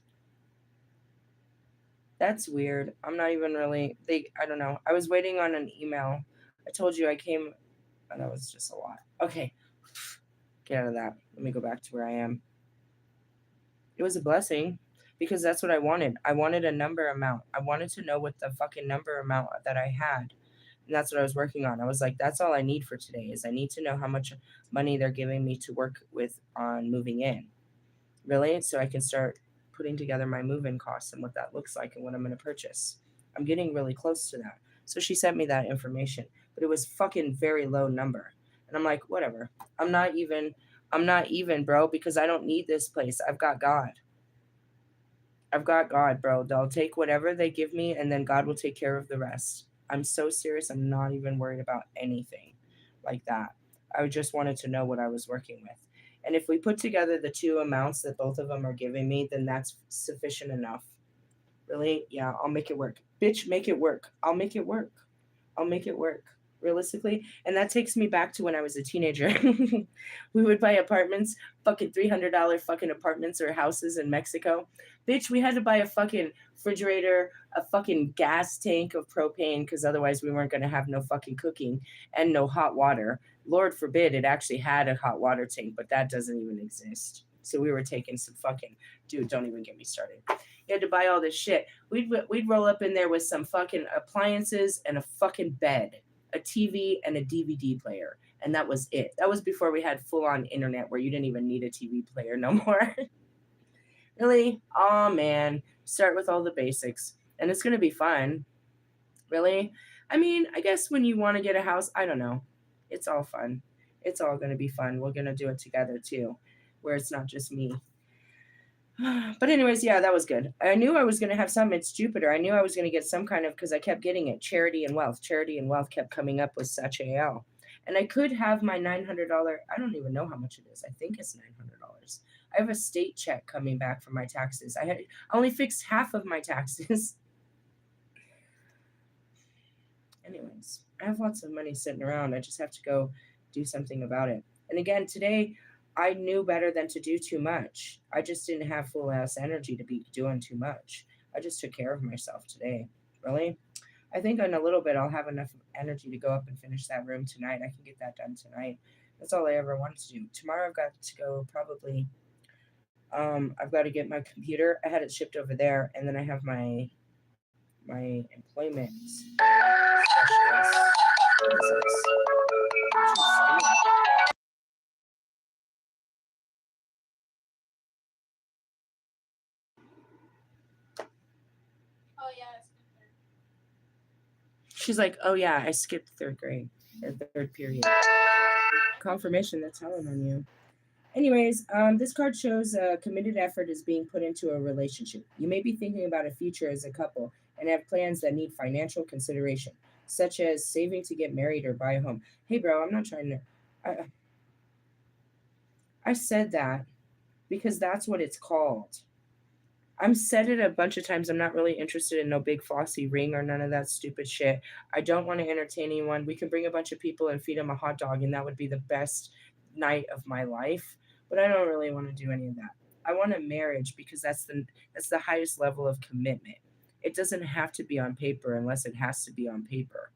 That's weird. I'm not even really I don't know. I was waiting on an email. I told you I came and that was just a lot. Okay. Get out of that. Let me go back to where I am. It was a blessing because that's what I wanted. I wanted a number amount. I wanted to know what the fucking number amount that I had. And that's what I was working on. I was like, that's all I need for today is I need to know how much money they're giving me to work with on moving in. Really? So I can start putting together my move-in costs and what that looks like and what I'm going to purchase. I'm getting really close to that. So she sent me that information, but it was fucking very low number. And I'm like, whatever. I'm not even, bro, because I don't need this place. I've got God. I've got God, bro. They'll take whatever they give me and then God will take care of the rest. I'm so serious. I'm not even worried about anything like that. I just wanted to know what I was working with. And if we put together the two amounts that both of them are giving me, then that's sufficient enough. Really? Yeah, I'll make it work. Bitch, make it work. I'll make it work. I'll make it work. Realistically. And that takes me back to when I was a teenager. We would buy apartments, fucking $300 fucking apartments or houses in Mexico. Bitch, we had to buy a fucking refrigerator, a fucking gas tank of propane, because otherwise we weren't going to have no fucking cooking and no hot water. Lord forbid it actually had a hot water tank, but that doesn't even exist. So we were taking some fucking, dude, don't even get me started. You had to buy all this shit. We'd roll up in there with some fucking appliances and a fucking bed, a TV and a DVD player. And that was it. That was before we had full-on internet where you didn't even need a TV player no more. Really? Oh, man. Start with all the basics. And it's going to be fun. Really? I mean, I guess when you want to get a house, I don't know. It's all fun. It's all going to be fun. We're going to do it together, too, where it's not just me. But anyways, yeah, that was good. I knew I was going to have some. It's Jupiter. I knew I was going to get some kind of, because I kept getting it, charity and wealth. Charity and wealth kept coming up with such AL. And I could have my $900. I don't even know how much it is. I think it's $900. I have a state check coming back from my taxes. I only fixed half of my taxes. Anyways, I have lots of money sitting around. I just have to go do something about it. And again, today, I knew better than to do too much. I just didn't have full ass energy to be doing too much. I just took care of myself today. Really? I think in a little bit I'll have enough energy to go up and finish that room tonight. I can get that done tonight. That's all I ever wanted to do. Tomorrow I've got to go probably. I've got to get my computer. I had it shipped over there, and then I have my employment specialist. What is this? She's like, oh yeah, I skipped third grade or third period. Confirmation that's telling on you. Anyways, this card shows a committed effort is being put into a relationship. You may be thinking about a future as a couple and have plans that need financial consideration, such as saving to get married or buy a home. Hey, bro, I'm not trying to. I said that because that's what it's called. I'm said it a bunch of times. I'm not really interested in no big flossy ring or none of that stupid shit. I don't want to entertain anyone. We can bring a bunch of people and feed them a hot dog, and that would be the best night of my life. But I don't really want to do any of that. I want a marriage because that's the highest level of commitment. It doesn't have to be on paper unless it has to be on paper.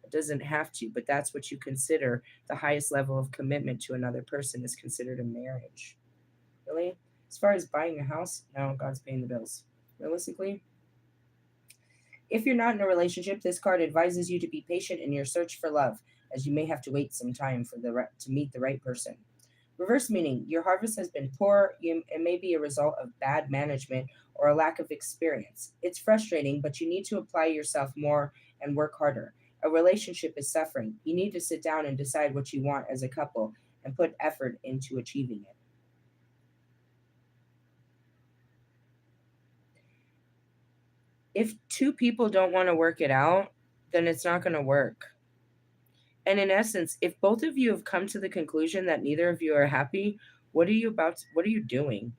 It doesn't have to, but that's what you consider the highest level of commitment to another person is considered a marriage. Really? As far as buying a house, no, God's paying the bills. Realistically, if you're not in a relationship, this card advises you to be patient in your search for love, as you may have to wait some time to meet the right person. Reverse meaning, your harvest has been poor. It may be a result of bad management or a lack of experience. It's frustrating, but you need to apply yourself more and work harder. A relationship is suffering. You need to sit down and decide what you want as a couple and put effort into achieving it. If two people don't want to work it out, then it's not going to work. And in essence, if both of you have come to the conclusion that neither of you are happy, what are you doing?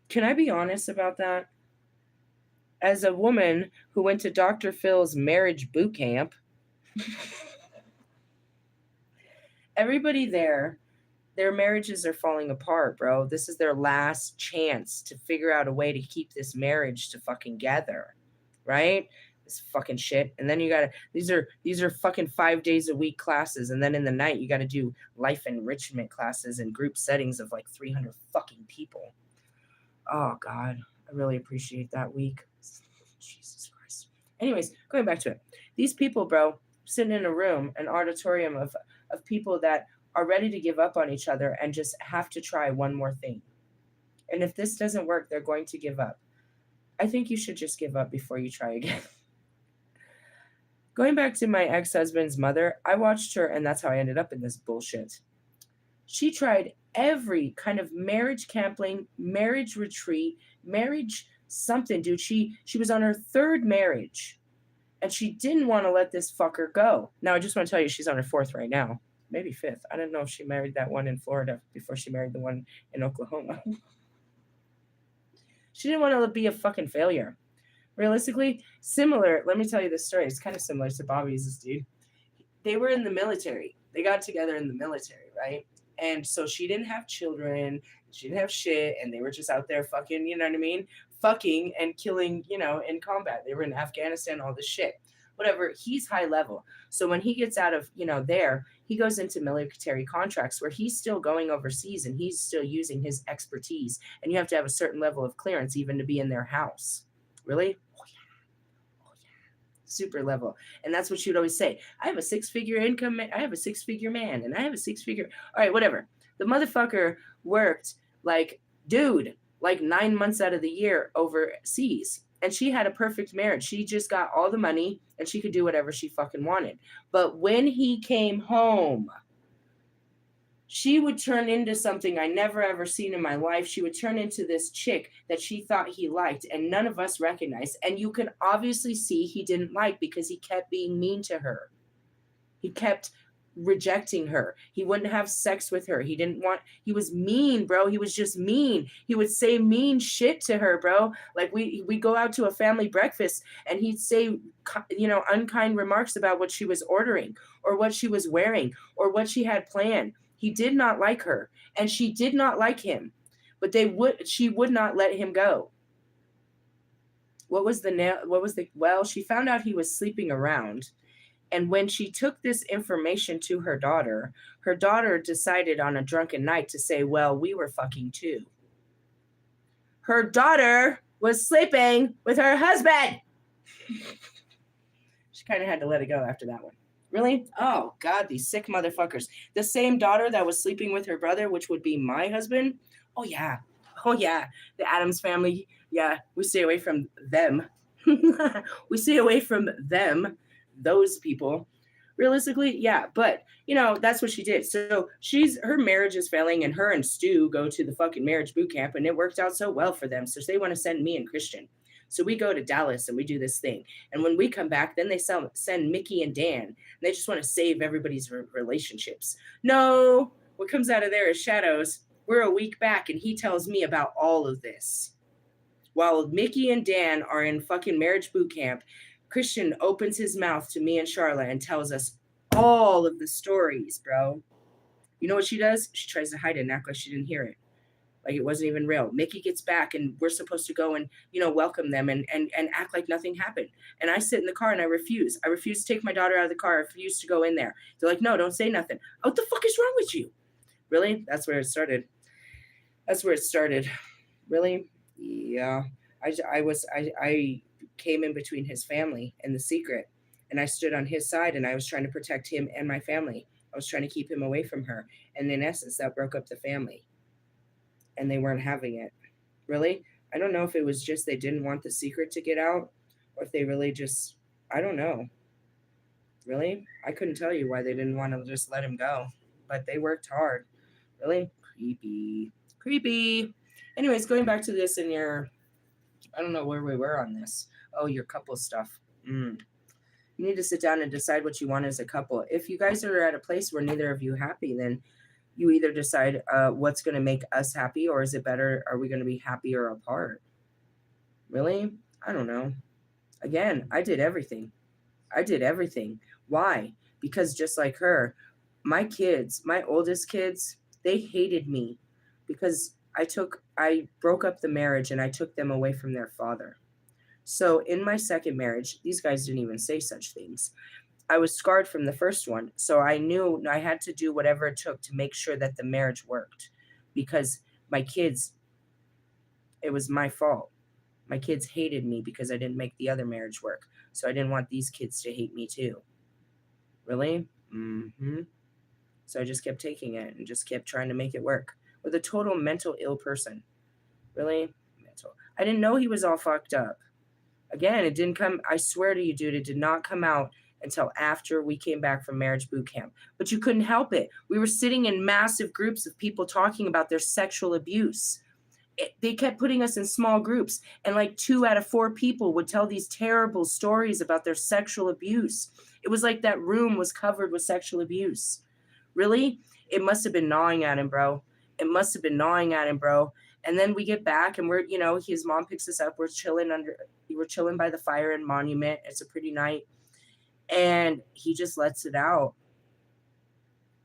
Can I be honest about that? As a woman who went to Dr. Phil's marriage boot camp, everybody there, their marriages are falling apart, bro. This is their last chance to figure out a way to keep this marriage to fucking gather, right? This fucking shit. And then you gotta, these are fucking 5 days a week classes, and then in the night you gotta do life enrichment classes in group settings of like 300 fucking people. Oh God, I really appreciate that week. Jesus Christ. Anyways, going back to it, these people, bro, sitting in a room, an auditorium of people that are ready to give up on each other and just have to try one more thing. And if this doesn't work, they're going to give up. I think you should just give up before you try again. Going back to my ex-husband's mother, I watched her, and that's how I ended up in this bullshit. She tried every kind of marriage counseling, marriage retreat, marriage something, dude. She was on her third marriage, and she didn't want to let this fucker go. Now, I just want to tell you, she's on her fourth right now. Maybe fifth. I don't know if she married that one in Florida before she married the one in Oklahoma. She didn't want to be a fucking failure. Realistically, similar. Let me tell you this story. It's kind of similar to Bobby's, dude. They were in the military. They got together in the military, right? And so she didn't have children. She didn't have shit. And they were just out there fucking, you know what I mean? Fucking and killing, in combat. They were in Afghanistan, all this shit. Whatever. He's high level. So when he gets out of, there, he goes into military contracts where he's still going overseas and he's still using his expertise. And you have to have a certain level of clearance even to be in their house. Really? Super level. And that's what she would always say. I have a 6-figure income. I have a 6-figure man, and I have a 6-figure. All right, whatever. The motherfucker worked like 9 months out of the year overseas. And she had a perfect marriage. She just got all the money and she could do whatever she fucking wanted. But when he came home, she would turn into something I never ever seen in my life. She would turn into this chick that she thought he liked and none of us recognized. And you can obviously see he didn't like because he kept being mean to her. He kept rejecting her. He wouldn't have sex with her. He was mean, bro. He was just mean. He would say mean shit to her, bro. Like we go out to a family breakfast and he'd say, unkind remarks about what she was ordering or what she was wearing or what she had planned. He did not like her, and she did not like him, but she would not let him go. She found out he was sleeping around, and when she took this information to her daughter decided on a drunken night to say, well, we were fucking too. Her daughter was sleeping with her husband. She kind of had to let it go after that one. Really? Oh, God, these sick motherfuckers. The same daughter that was sleeping with her brother, which would be my husband. Oh, yeah. The Addams family. Yeah, we stay away from them. We stay away from them, those people. Realistically, yeah. But, that's what she did. So her marriage is failing, and her and Stu go to the fucking marriage boot camp, and it worked out so well for them. So they want to send me and Christian. So we go to Dallas and we do this thing. And when we come back, then they send Mickey and Dan. And they just want to save everybody's relationships. No, what comes out of there is shadows. We're a week back and he tells me about all of this. While Mickey and Dan are in fucking marriage boot camp, Christian opens his mouth to me and Charlotte and tells us all of the stories, bro. You know what she does? She tries to hide it and act like she didn't hear it. Like it wasn't even real. Mickey gets back and we're supposed to go and, welcome them and act like nothing happened. And I sit in the car and I refuse. I refuse to take my daughter out of the car. I refuse to go in there. They're like, no, don't say nothing. What the fuck is wrong with you? Really? That's where it started. Really? Yeah. I came in between his family and the secret. And I stood on his side and I was trying to protect him and my family. I was trying to keep him away from her. And in essence, that broke up the family. And they weren't having it. Really? I don't know if it was just they didn't want the secret to get out or if they really just, I don't know. Really? I couldn't tell you why they didn't want to just let him go, but they worked hard. Really? Creepy. Anyways, going back to this in your, I don't know where we were on this. Oh, your couple stuff. You need to sit down and decide what you want as a couple. If you guys are at a place where neither of you happy, then you either decide what's going to make us happy, or is it better? Are we going to be happier apart? Really? I don't know. Again, I did everything. Why? Because just like her, my oldest kids, they hated me because I broke up the marriage and I took them away from their father. So in my second marriage, these guys didn't even say such things. I was scarred from the first one, so I knew I had to do whatever it took to make sure that the marriage worked, because my kids, it was my fault. My kids hated me because I didn't make the other marriage work. So I didn't want these kids to hate me too. Really? Mm-hmm. So I just kept taking it and just kept trying to make it work with a total mental ill person. Really? Mental. I didn't know he was all fucked up. Again, it didn't come, I swear to you, dude, it did not come out until after we came back from marriage boot camp. But you couldn't help it. We were sitting in massive groups of people talking about their sexual abuse. They kept putting us in small groups, and like 2 out of 4 people would tell these terrible stories about their sexual abuse. It was like that room was covered with sexual abuse. Really? It must have been gnawing at him, bro. It must have been gnawing at him, bro. And then we get back and his mom picks us up. We're chilling by the fire in Monument. It's a pretty night. And he just lets it out.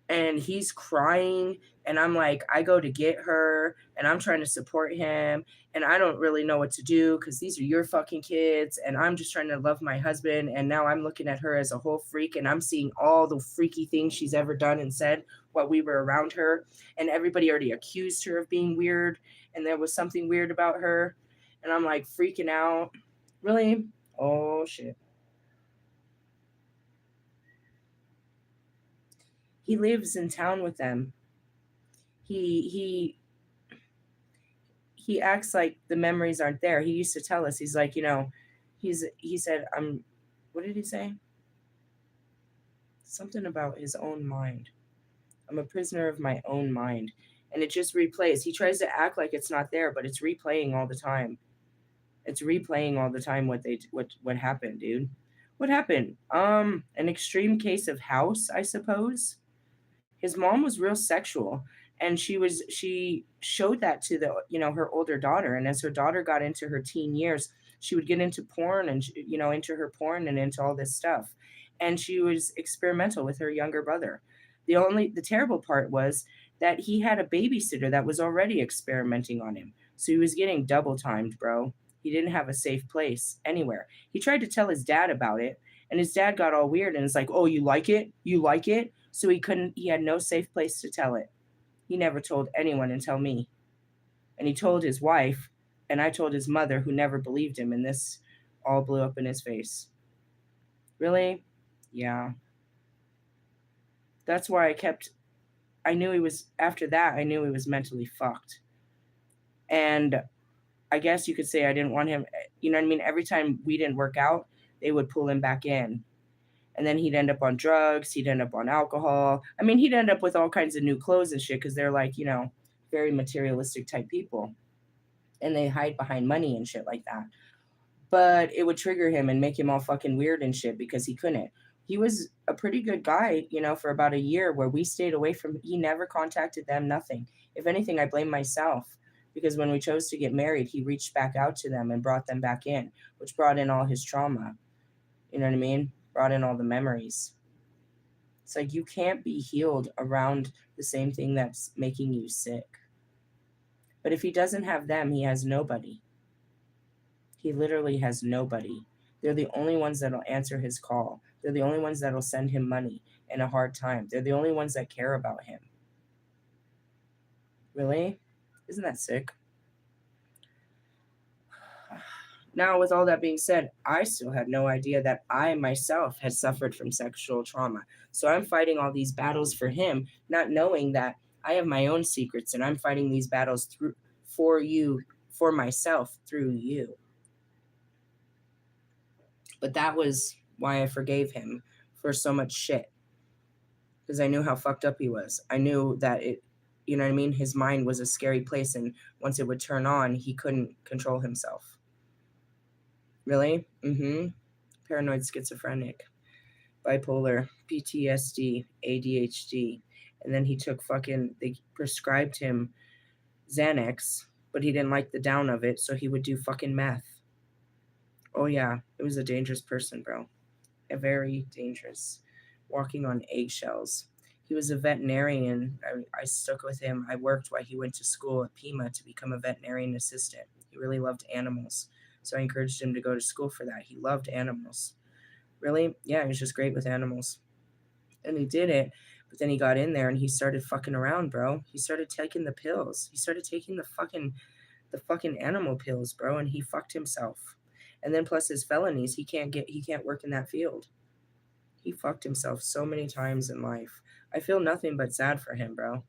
And he's crying, and I'm like, I go to get her, and I'm trying to support him, and I don't really know what to do because these are your fucking kids, and I'm just trying to love my husband, and now I'm looking at her as a whole freak, and I'm seeing all the freaky things she's ever done and said while we were around her, and everybody already accused her of being weird, and there was something weird about her, and I'm like freaking out. Really? Oh shit. He lives in town with them. He he acts like the memories aren't there. He used to tell us, he's like, he said, what did he say? Something about his own mind. I'm a prisoner of my own mind. And it just replays. He tries to act like it's not there, but it's replaying all the time. It's replaying all the time what happened, dude. What happened? An extreme case of house, I suppose. His mom was real sexual, and she showed that to her older daughter, and as her daughter got into her teen years, she would get into porn and into her porn and into all this stuff, and she was experimental with her younger brother. The terrible part was that he had a babysitter that was already experimenting on him, so he was getting double timed, bro. He didn't have a safe place anywhere. He tried to tell his dad about it, and his dad got all weird and it's like, oh, you like it, you like it. So he had no safe place to tell it. He never told anyone until me. And he told his wife, and I told his mother, who never believed him, and this all blew up in his face. Really? Yeah. That's why I knew he was, after that, I knew he was mentally fucked. And I guess you could say I didn't want him, you know what I mean? Every time we didn't work out, they would pull him back in. And then he'd end up on drugs. He'd end up on alcohol. I mean, he'd end up with all kinds of new clothes and shit because they're like, very materialistic type people. And they hide behind money and shit like that. But it would trigger him and make him all fucking weird and shit because he couldn't. He was a pretty good guy, for about a year where we stayed away from, he never contacted them, nothing. If anything, I blame myself because when we chose to get married, he reached back out to them and brought them back in, which brought in all his trauma. You know what I mean? Brought in all the memories. It's like you can't be healed around the same thing that's making you sick. But if he doesn't have them, he has nobody. He literally has nobody. They're the only ones that'll answer his call. They're the only ones that'll send him money in a hard time. They're the only ones that care about him. Really? Isn't that sick? Now, with all that being said, I still had no idea that I myself had suffered from sexual trauma. So I'm fighting all these battles for him, not knowing that I have my own secrets and I'm fighting these battles for myself through you. But that was why I forgave him for so much shit. Because I knew how fucked up he was. I knew that you know what I mean? His mind was a scary place, and once it would turn on, he couldn't control himself. Really? Mm-hmm. Paranoid schizophrenic, bipolar, PTSD, ADHD. And then they prescribed him Xanax, but he didn't like the down of it, so he would do fucking meth. Oh yeah, it was a dangerous person, bro. A very dangerous. Walking on eggshells. He was a veterinarian. I stuck with him. I worked while he went to school at Pima to become a veterinarian assistant. He really loved animals. So I encouraged him to go to school for that. He loved animals. Really? Yeah, he was just great with animals. And he did it. But then he got in there and he started fucking around, bro. He started taking the pills. He started taking the fucking animal pills, bro, and he fucked himself. And then plus his felonies, he can't work in that field. He fucked himself so many times in life. I feel nothing but sad for him, bro.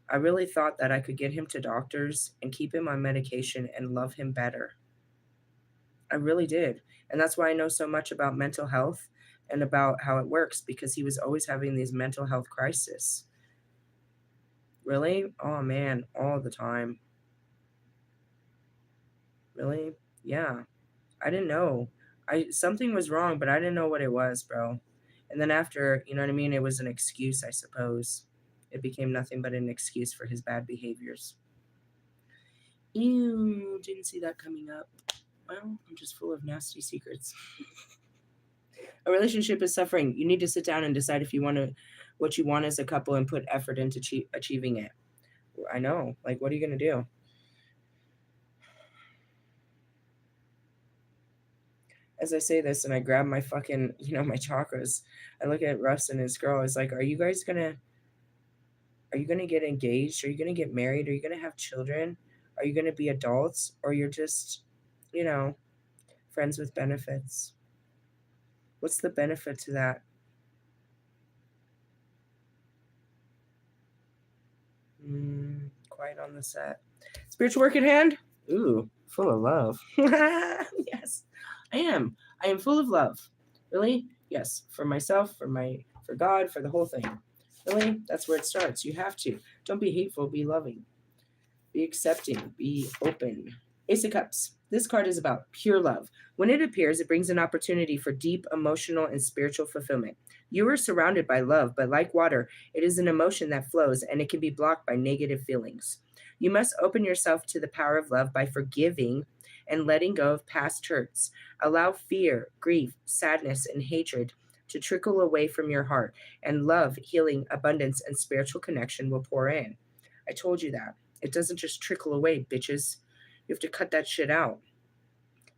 I really thought that I could get him to doctors and keep him on medication and love him better. I really did. And that's why I know so much about mental health and about how it works, because he was always having these mental health crises. Really? Oh man, all the time. Really? Yeah. I didn't know. I Something was wrong, but I didn't know what it was, bro. And then after, you know what I mean? It was an excuse, I suppose. It became nothing but an excuse for his bad behaviors. Ew, didn't see that coming up. Well, I'm just full of nasty secrets. A relationship is suffering. You need to sit down and decide if you want to, what you want as a couple, and put effort into achieving it. I know. Like, what are you going to do? As I say this and I grab my fucking, my chakras, I look at Russ and his girl. It's like, are you gonna get engaged? Are you gonna get married? Are you gonna have children? Are you gonna be adults? Or you're just, you know, friends with benefits? What's the benefit to that? Quiet on the set. Spiritual work at hand? Ooh, full of love. Yes, I am. I am full of love. Really? Yes. For myself, for God, for the whole thing. Really? That's where it starts. You have to. Don't be hateful, be loving. Be accepting, be open. Ace of Cups. This card is about pure love. When it appears, it brings an opportunity for deep emotional and spiritual fulfillment. You are surrounded by love, but like water, it is an emotion that flows and it can be blocked by negative feelings. You must open yourself to the power of love by forgiving and letting go of past hurts. Allow fear, grief, sadness, and hatred to trickle away from your heart, and love, healing, abundance, and spiritual connection will pour in. I told you that. It doesn't just trickle away, bitches. You have to cut that shit out.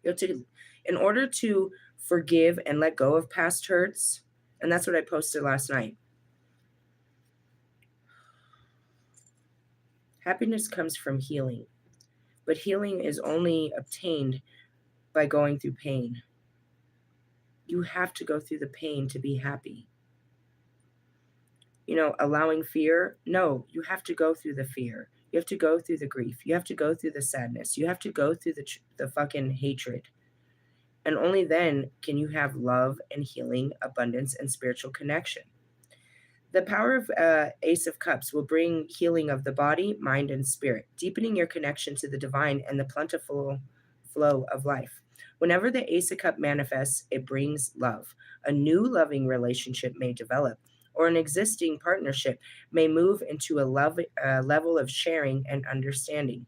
You have to, in order to forgive and let go of past hurts, and that's what I posted last night. Happiness comes from healing, but healing is only obtained by going through pain. You have to go through the pain to be happy. Allowing fear, no, you have to go through the fear. You have to go through the grief. You have to go through the sadness. You have to go through the fucking hatred. And only then can you have love and healing, abundance, and spiritual connection. The power of Ace of Cups will bring healing of the body, mind, and spirit, deepening your connection to the divine and the plentiful flow of life. Whenever the Ace of Cups manifests, it brings love. A new loving relationship may develop, or an existing partnership may move into a level of sharing and understanding.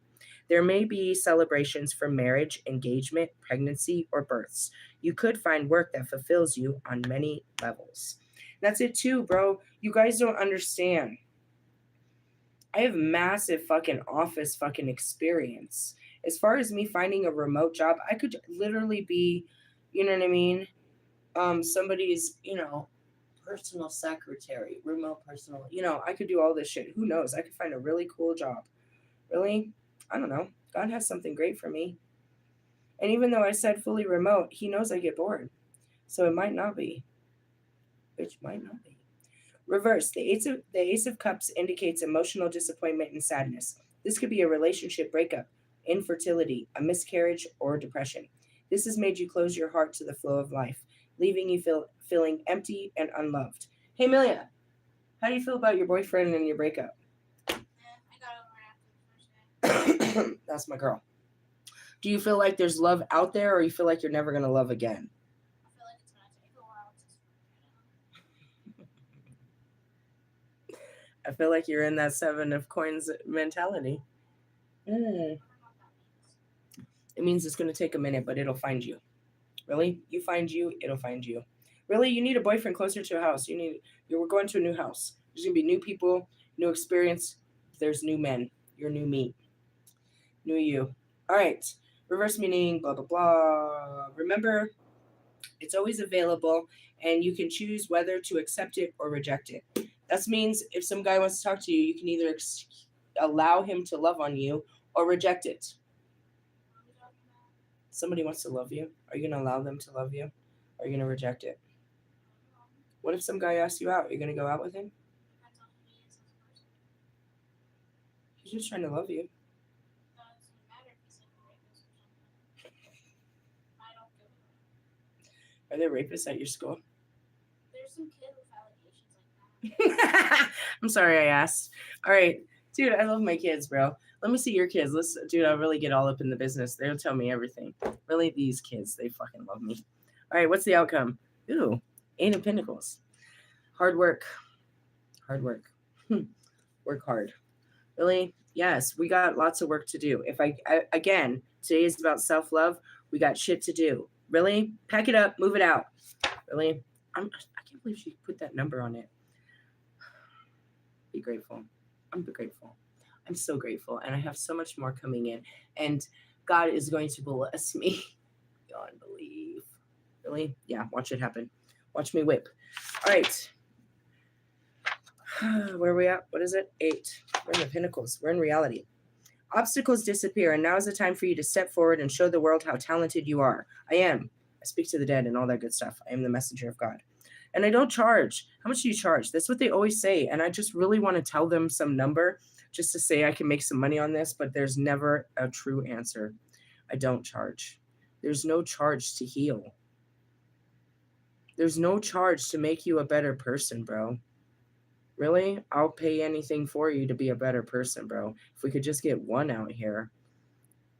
There may be celebrations for marriage, engagement, pregnancy, or births. You could find work that fulfills you on many levels. That's it too, bro. You guys don't understand. I have massive fucking office fucking experience. As far as me finding a remote job, I could literally be, you know what I mean? Somebody's, personal secretary, remote personal, I could do all this shit. Who knows? I could find a really cool job. Really? I don't know. God has something great for me. And even though I said fully remote, he knows I get bored. So it might not be. Which might not be. Reverse, the Ace of Cups indicates emotional disappointment and sadness. This could be a relationship breakup, infertility, a miscarriage, or depression. This has made you close your heart to the flow of life, leaving you feeling empty and unloved. Hey, Milia, how do you feel about your boyfriend and your breakup? I got over it after the first day. That's my girl. Do you feel like there's love out there, or you feel like you're never going to love again? I feel like it's gonna take a while to I feel like you're in that 7 of coins mentality. I don't know what that means. It means it's going to take a minute, but it'll find you. Really? You find you, it'll find you. Really? You need a boyfriend closer to a house. We're going to a new house. There's going to be new people, new experience. There's new men. You're new me. New you. All right. Reverse meaning, blah, blah, blah. Remember, it's always available, and you can choose whether to accept it or reject it. That means if some guy wants to talk to you, you can either allow him to love on you or reject it. What are we talking about? Somebody wants to love you. Are you going to allow them to love you? Or are you going to reject it? What if some guy asks you out? Are you going to go out with him? Depends on who he is as a person. He's just trying to love you. Doesn't matter if he's like a rapist or something. I don't give a fuck. Are there rapists at your school? There's some kid with allegations like that. I'm sorry I asked. All right. Dude, I love my kids, bro. Let me see your kids. Dude, I'll really get all up in the business. They'll tell me everything. Really, these kids, they fucking love me. All right, what's the outcome? Ooh, 8 of Pentacles. Hard work. Hard work. Work hard. Really? Yes, we got lots of work to do. Again, today is about self-love. We got shit to do. Really? Pack it up, move it out. Really? I can't believe she put that number on it. Be grateful. I'm grateful. I'm so grateful. And I have so much more coming in. And God is going to bless me beyond belief. Really? Yeah, watch it happen. Watch me whip. All right. Where are we at? What is it? 8. We're in the Pentacles. We're in reality. Obstacles disappear, and now is the time for you to step forward and show the world how talented you are. I am. I speak to the dead and all that good stuff. I am the messenger of God. And I don't charge. How much do you charge? That's what they always say. And I just really want to tell them some number just to say I can make some money on this, but there's never a true answer. I don't charge. There's no charge to heal. There's no charge to make you a better person, bro. Really? I'll pay anything for you to be a better person, bro. If we could just get one out here.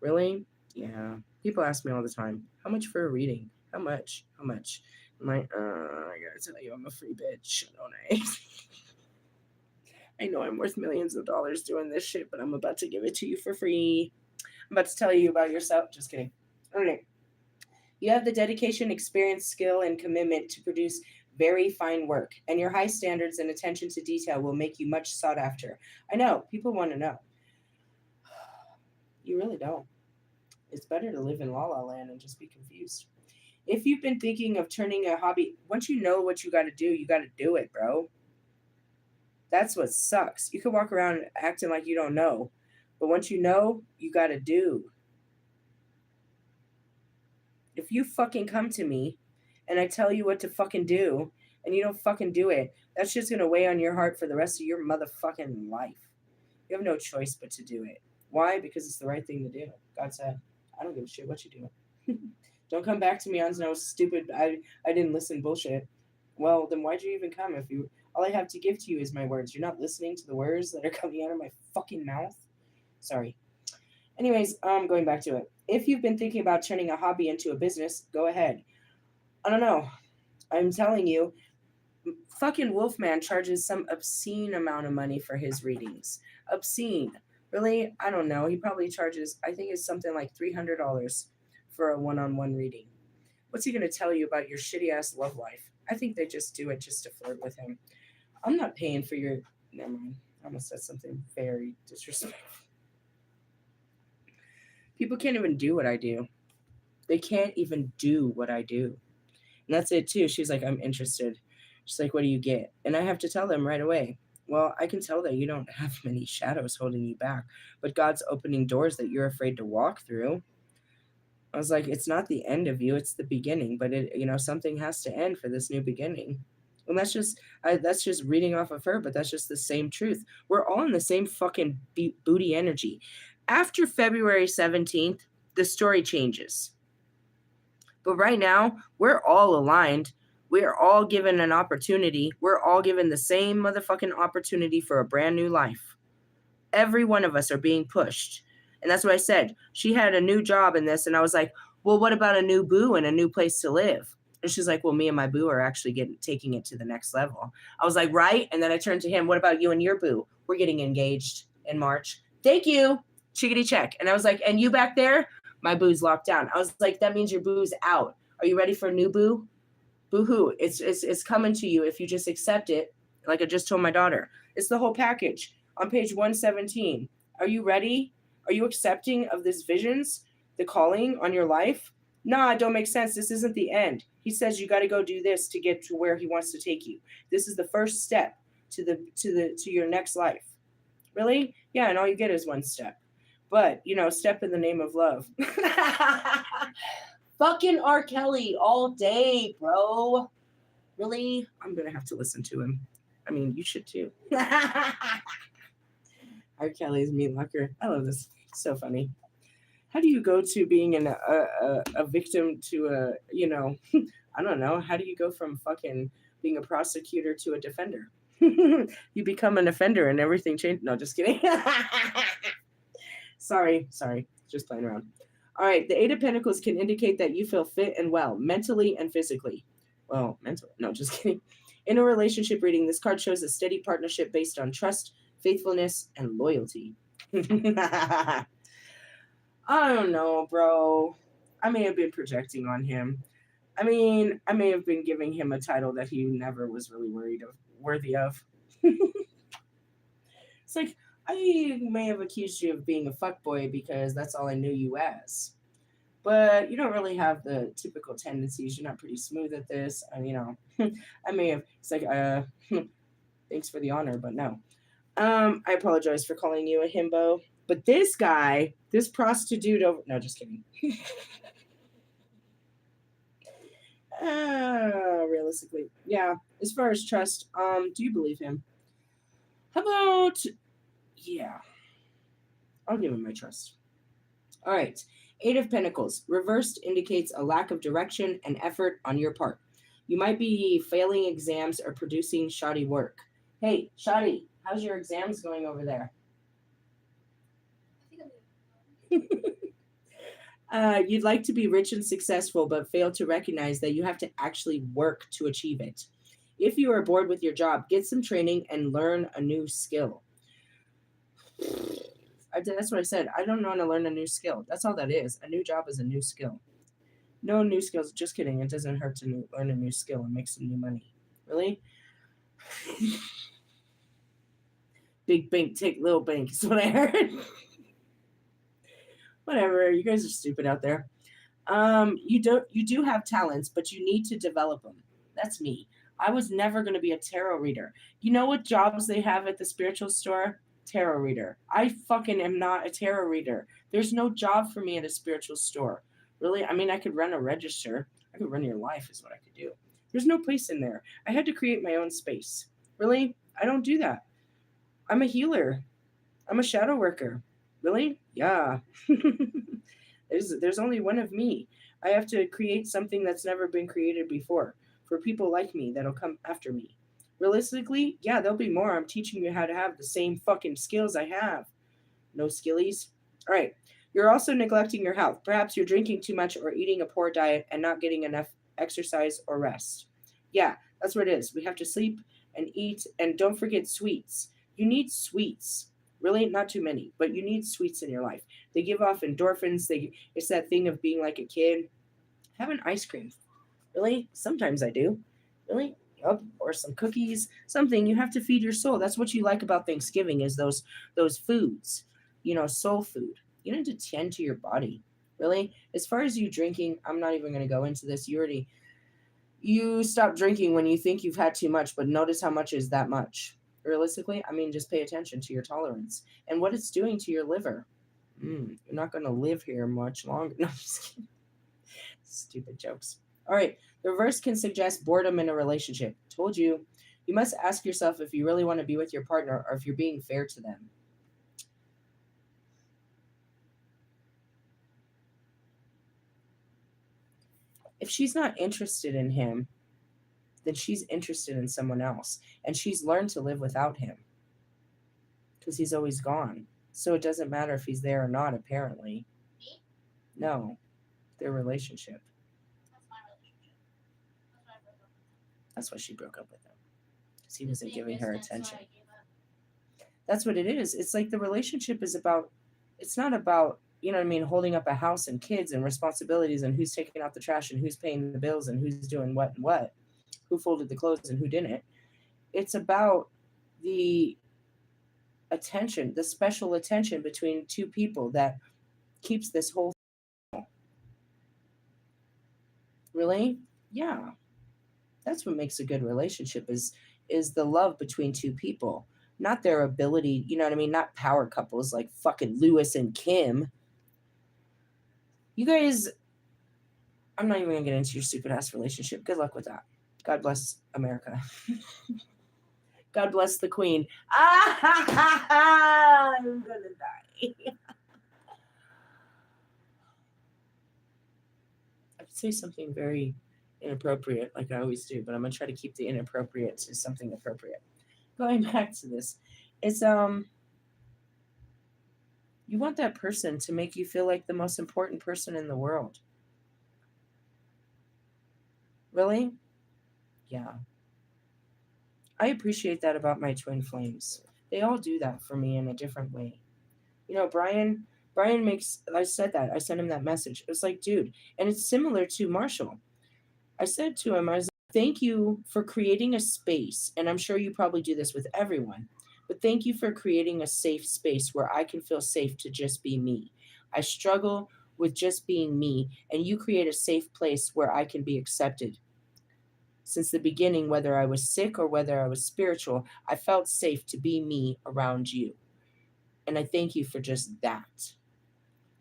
Really? Yeah. People ask me all the time, how much for a reading? How much? How much? I'm like, I gotta tell you, I'm a free bitch, don't I? I know I'm worth millions of dollars doing this shit, but I'm about to give it to you for free. I'm about to tell you about yourself. Just kidding. All right. You have the dedication, experience, skill, and commitment to produce very fine work, and your high standards and attention to detail will make you much sought after. I know, people want to know. You really don't. It's better to live in La La Land and just be confused. If you've been thinking of turning a hobby, once you know what you got to do it, bro. That's what sucks. You could walk around acting like you don't know, but once you know, you got to do. If you fucking come to me and I tell you what to fucking do and you don't fucking do it, that's just going to weigh on your heart for the rest of your motherfucking life. You have no choice but to do it. Why? Because it's the right thing to do. God said, I don't give a shit what you do. Don't come back to me on no stupid, I didn't listen bullshit. Well, then why'd you even come if you, all I have to give to you is my words. You're not listening to the words that are coming out of my fucking mouth? Sorry. Anyways, going back to it. If you've been thinking about turning a hobby into a business, go ahead. I don't know. I'm telling you, fucking Wolfman charges some obscene amount of money for his readings. Obscene. Really? I don't know. He probably charges, I think it's something like $300 for a one-on-one reading. What's he going to tell you about your shitty-ass love life? I think they just do it just to flirt with him. I'm not paying for your... Never mind. I almost said something very disrespectful. People can't even do what I do. They can't even do what I do. And that's it too. She's like, I'm interested. She's like, what do you get? And I have to tell them right away. Well, I can tell that you don't have many shadows holding you back, but God's opening doors that you're afraid to walk through. I was like, it's not the end of you, it's the beginning, but it, something has to end for this new beginning. And that's just reading off of her, but that's just the same truth. We're all in the same fucking booty energy. After February 17th, the story changes. But right now, we're all aligned. We're all given an opportunity. We're all given the same motherfucking opportunity for a brand new life. Every one of us are being pushed. And that's what I said. She had a new job in this. And I was like, well, what about a new boo and a new place to live? And she's like, well, me and my boo are actually taking it to the next level. I was like, right? And then I turned to him, what about you and your boo? We're getting engaged in March. Thank you. Chickadee check. And I was like, and you back there? My boo's locked down. I was like, that means your boo's out. Are you ready for a new boo? Boo-hoo. It's coming to you if you just accept it. Like I just told my daughter, it's the whole package. On page 117, are you ready? Are you accepting of this visions, the calling on your life? Nah, it don't make sense. This isn't the end. He says you got to go do this to get to where he wants to take you. This is the first step to your next life. Really? Yeah, and all you get is one step. But, step in the name of love. Fucking R. Kelly all day, bro. Really? I'm going to have to listen to him. I mean, you should too. R. Kelly's meat locker. I love this. So funny. How do you go to being a victim to I don't know. How do you go from fucking being a prosecutor to a defender? You become an offender and everything changed. No, just kidding. Sorry. Just playing around. All right. The Eight of Pentacles can indicate that you feel fit and well, mentally and physically. Well, mentally. No, just kidding. In a relationship reading, this card shows a steady partnership based on trust, faithfulness, and loyalty. I don't know, bro. I may have been projecting on him. I mean, I may have been giving him a title that he never was really worthy of. It's like, I may have accused you of being a fuckboy because that's all I knew you as. But you don't really have the typical tendencies. You're not pretty smooth at this. I may have, it's like, thanks for the honor, but no. I apologize for calling you a himbo. But this guy, this prostitute over, no, just kidding. Realistically, yeah. As far as trust, do you believe him? How about, yeah, I'll give him my trust. All right. Eight of Pentacles. Reversed indicates a lack of direction and effort on your part. You might be failing exams or producing shoddy work. Hey, shoddy, how's your exams going over there? You'd like to be rich and successful, but fail to recognize that you have to actually work to achieve it. If you are bored with your job, get some training and learn a new skill. That's what I said. I don't want to learn a new skill. That's all that is. A new job is a new skill. No new skills. Just kidding. It doesn't hurt to learn a new skill and make some new money. Really? Big bank take little bank is what I heard. Whatever. You guys are stupid out there. You do have talents, but you need to develop them. That's me. I was never going to be a tarot reader. You know what jobs they have at the spiritual store? Tarot reader. I fucking am not a tarot reader. There's no job for me at a spiritual store. Really? I mean, I could run a register. I could run your life is what I could do. There's no place in there. I had to create my own space. Really? I don't do that. I'm a healer. I'm a shadow worker. Really? Yeah. There's only one of me. I have to create something that's never been created before for people like me that'll come after me. Realistically, yeah, there'll be more. I'm teaching you how to have the same fucking skills I have. No skillies. All right. You're also neglecting your health. Perhaps you're drinking too much or eating a poor diet and not getting enough exercise or rest. Yeah, that's what it is. We have to sleep and eat, and don't forget sweets. You need sweets. Really, not too many, but you need sweets in your life. They give off endorphins. It's that thing of being like a kid. Have an ice cream. Really? Sometimes I do. Really? Yep. Or some cookies. Something. You have to feed your soul. That's what you like about Thanksgiving is those foods. Soul food. You need to tend to your body. Really? As far as you drinking, I'm not even going to go into this. You stop drinking when you think you've had too much, but notice how much is that much. Realistically, I mean, just pay attention to your tolerance and what it's doing to your liver. You're not going to live here much longer. No, I'm just kidding. Stupid jokes. All right. The reverse can suggest boredom in a relationship. Told you. You must ask yourself if you really want to be with your partner or if you're being fair to them. If she's not interested in him, then she's interested in someone else. And she's learned to live without him because he's always gone. So it doesn't matter if he's there or not, apparently. Me? No, their relationship. That's my relationship. That's why I broke up with him. That's why she broke up with him. Because he wasn't Being giving her distant, so attention. I gave up. That's what it is. It's like the relationship is about, it's not about, holding up a house and kids and responsibilities and who's taking out the trash and who's paying the bills and who's doing what and what, who folded the clothes and who didn't. It's about the attention, the special attention between two people that keeps this whole really, yeah. That's what makes a good relationship is the love between two people, not their ability, you know what I mean? Not power couples like fucking Lewis and Kim. You guys, I'm not even gonna get into your stupid ass relationship. Good luck with that. God bless America. God bless the Queen. Ah, I'm gonna die. I could say something very inappropriate, like I always do, but I'm gonna try to keep the inappropriate to something appropriate. Going back to this, it's you want that person to make you feel like the most important person in the world. Really? Yeah. I appreciate that about my twin flames. They all do that for me in a different way. You know, Brian makes I said that. I sent him that message. It was like, dude, and it's similar to Marshall. I said to him, I was like, thank you for creating a space, and I'm sure you probably do this with everyone, but thank you for creating a safe space where I can feel safe to just be me. I struggle with just being me, and you create a safe place where I can be accepted. Since the beginning, whether I was sick or whether I was spiritual, I felt safe to be me around you. And I thank you for just that.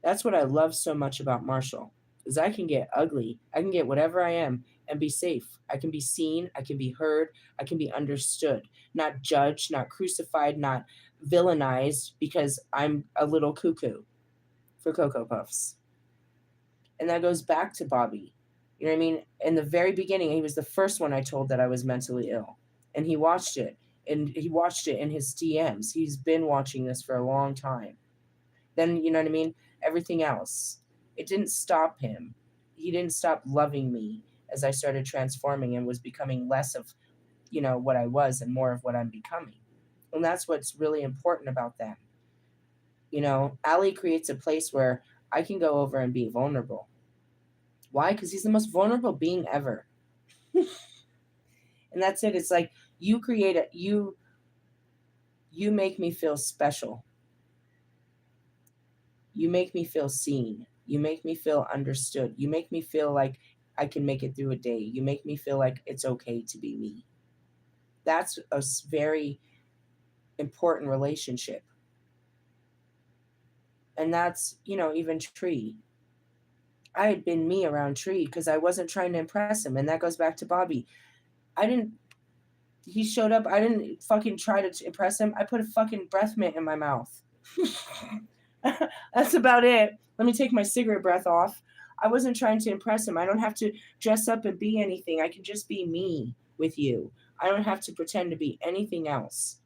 That's what I love so much about Marshall. Is I can get ugly. I can get whatever I am and be safe. I can be seen, I can be heard, I can be understood, not judged, not crucified, not villainized because I'm a little cuckoo for Cocoa Puffs. And that goes back to Bobby. You know what I mean? In the very beginning, he was the first one I told that I was mentally ill. And he watched it. And he watched it in his DMs. He's been watching this for a long time. Then, you know what I mean? Everything else. It didn't stop him. He didn't stop loving me as I started transforming and was becoming less of, what I was and more of what I'm becoming. And that's what's really important about them. Ali creates a place where I can go over and be vulnerable. Why? Because he's the most vulnerable being ever. And that's it. It's like you create a you make me feel special. You make me feel seen. You make me feel understood. You make me feel like I can make it through a day. You make me feel like it's okay to be me. That's a very important relationship. And that's, even Tree. I had been me around Tree because I wasn't trying to impress him. And that goes back to Bobby. I didn't, he showed up. I didn't fucking try to impress him. I put a fucking breath mint in my mouth. That's about it. Let me take my cigarette breath off. I wasn't trying to impress him. I don't have to dress up and be anything. I can just be me with you. I don't have to pretend to be anything else.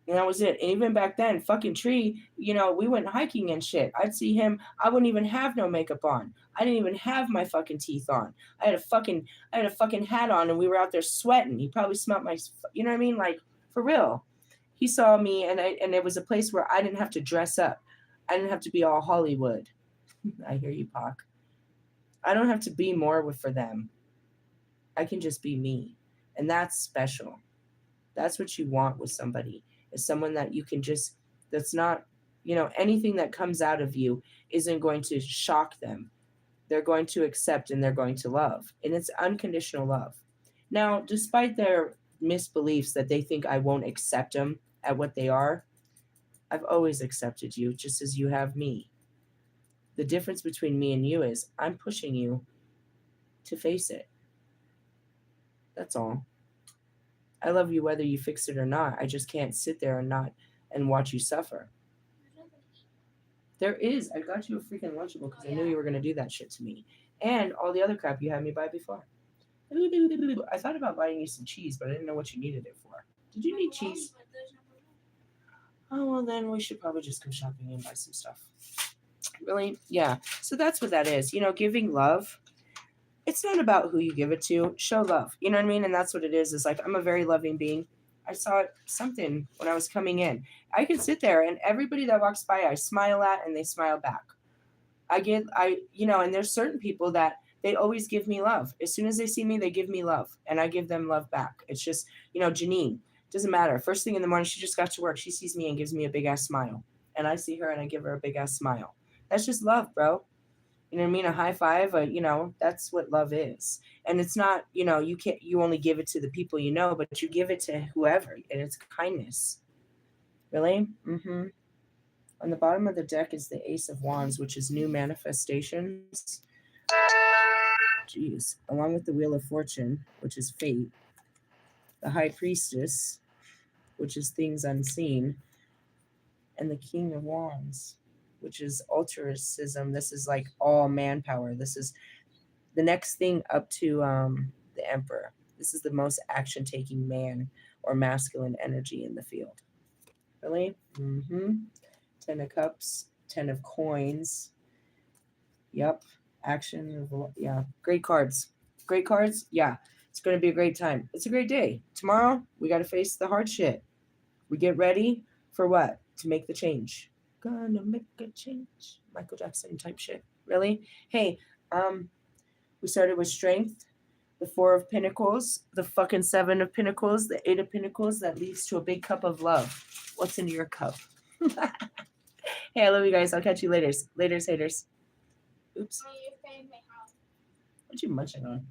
And that was it. And even back then, fucking Tree, we went hiking and shit. I'd see him. I wouldn't even have no makeup on. I didn't even have my fucking teeth on. I had a fucking hat on, and we were out there sweating. He probably smelled my, you know what I mean? Like, for real. He saw me, and it was a place where I didn't have to dress up. I didn't have to be all Hollywood. I hear you, Pac. I don't have to be more for them. I can just be me, and that's special. That's what you want with somebody. Is someone that you can just. That's not, anything that comes out of you isn't going to shock them. They're going to accept and they're going to love, and it's unconditional love. Now, despite their misbeliefs that they think I won't accept them at what they are, I've always accepted you just as you have me. The difference between me and you is I'm pushing you to face it. That's all. I love you whether you fix it or not. I just can't sit there and watch you suffer. There is. I got you a freaking Lunchable because I knew you were going to do that shit to me. And all the other crap you had me buy before. I thought about buying you some cheese, but I didn't know what you needed it for. Did you need cheese? Oh, well, then we should probably just go shopping and buy some stuff. Really? Yeah. So that's what that is. Giving love. It's not about who you give it to. Show love. You know what I mean? And that's what it is. It's like, I'm a very loving being. I saw something when I was coming in. I can sit there and everybody that walks by, I smile at and they smile back. And there's certain people that They always give me love. As soon as they see me, they give me love, and I give them love back. It's just, Janine, doesn't matter. First thing in the morning, she just got to work. She sees me and gives me a big ass smile, and I see her and I give her a big ass smile. That's just love, bro. You know what I mean? A high five, that's what love is. And it's not, you only give it to the people you know, but you give it to whoever, and it's kindness. Really? Mm-hmm. On the bottom of the deck is the Ace of Wands, which is new manifestations. Jeez. Along with the Wheel of Fortune, which is fate. The High Priestess, which is things unseen. And the King of Wands, which is altruism. This is like all manpower. This is the next thing up to the Emperor. This is the most action taking man or masculine energy in the field. Really? Mm-hmm. 10 of Cups, 10 of Coins. Yep. Action. Yeah. Great cards. Great cards. Yeah. It's going to be a great time. It's a great day. Tomorrow, we got to face the hard shit. We get ready for what? To make the change. Gonna make a change. Michael Jackson type shit. Really? Hey, we started with strength, the 4 of Pentacles, the fucking 7 of Pentacles, the 8 of Pentacles. That leads to a big cup of love. What's in your cup? Hey, I love you guys. I'll catch you later. Laters, haters. Oops. Your favorite house. What you munching on?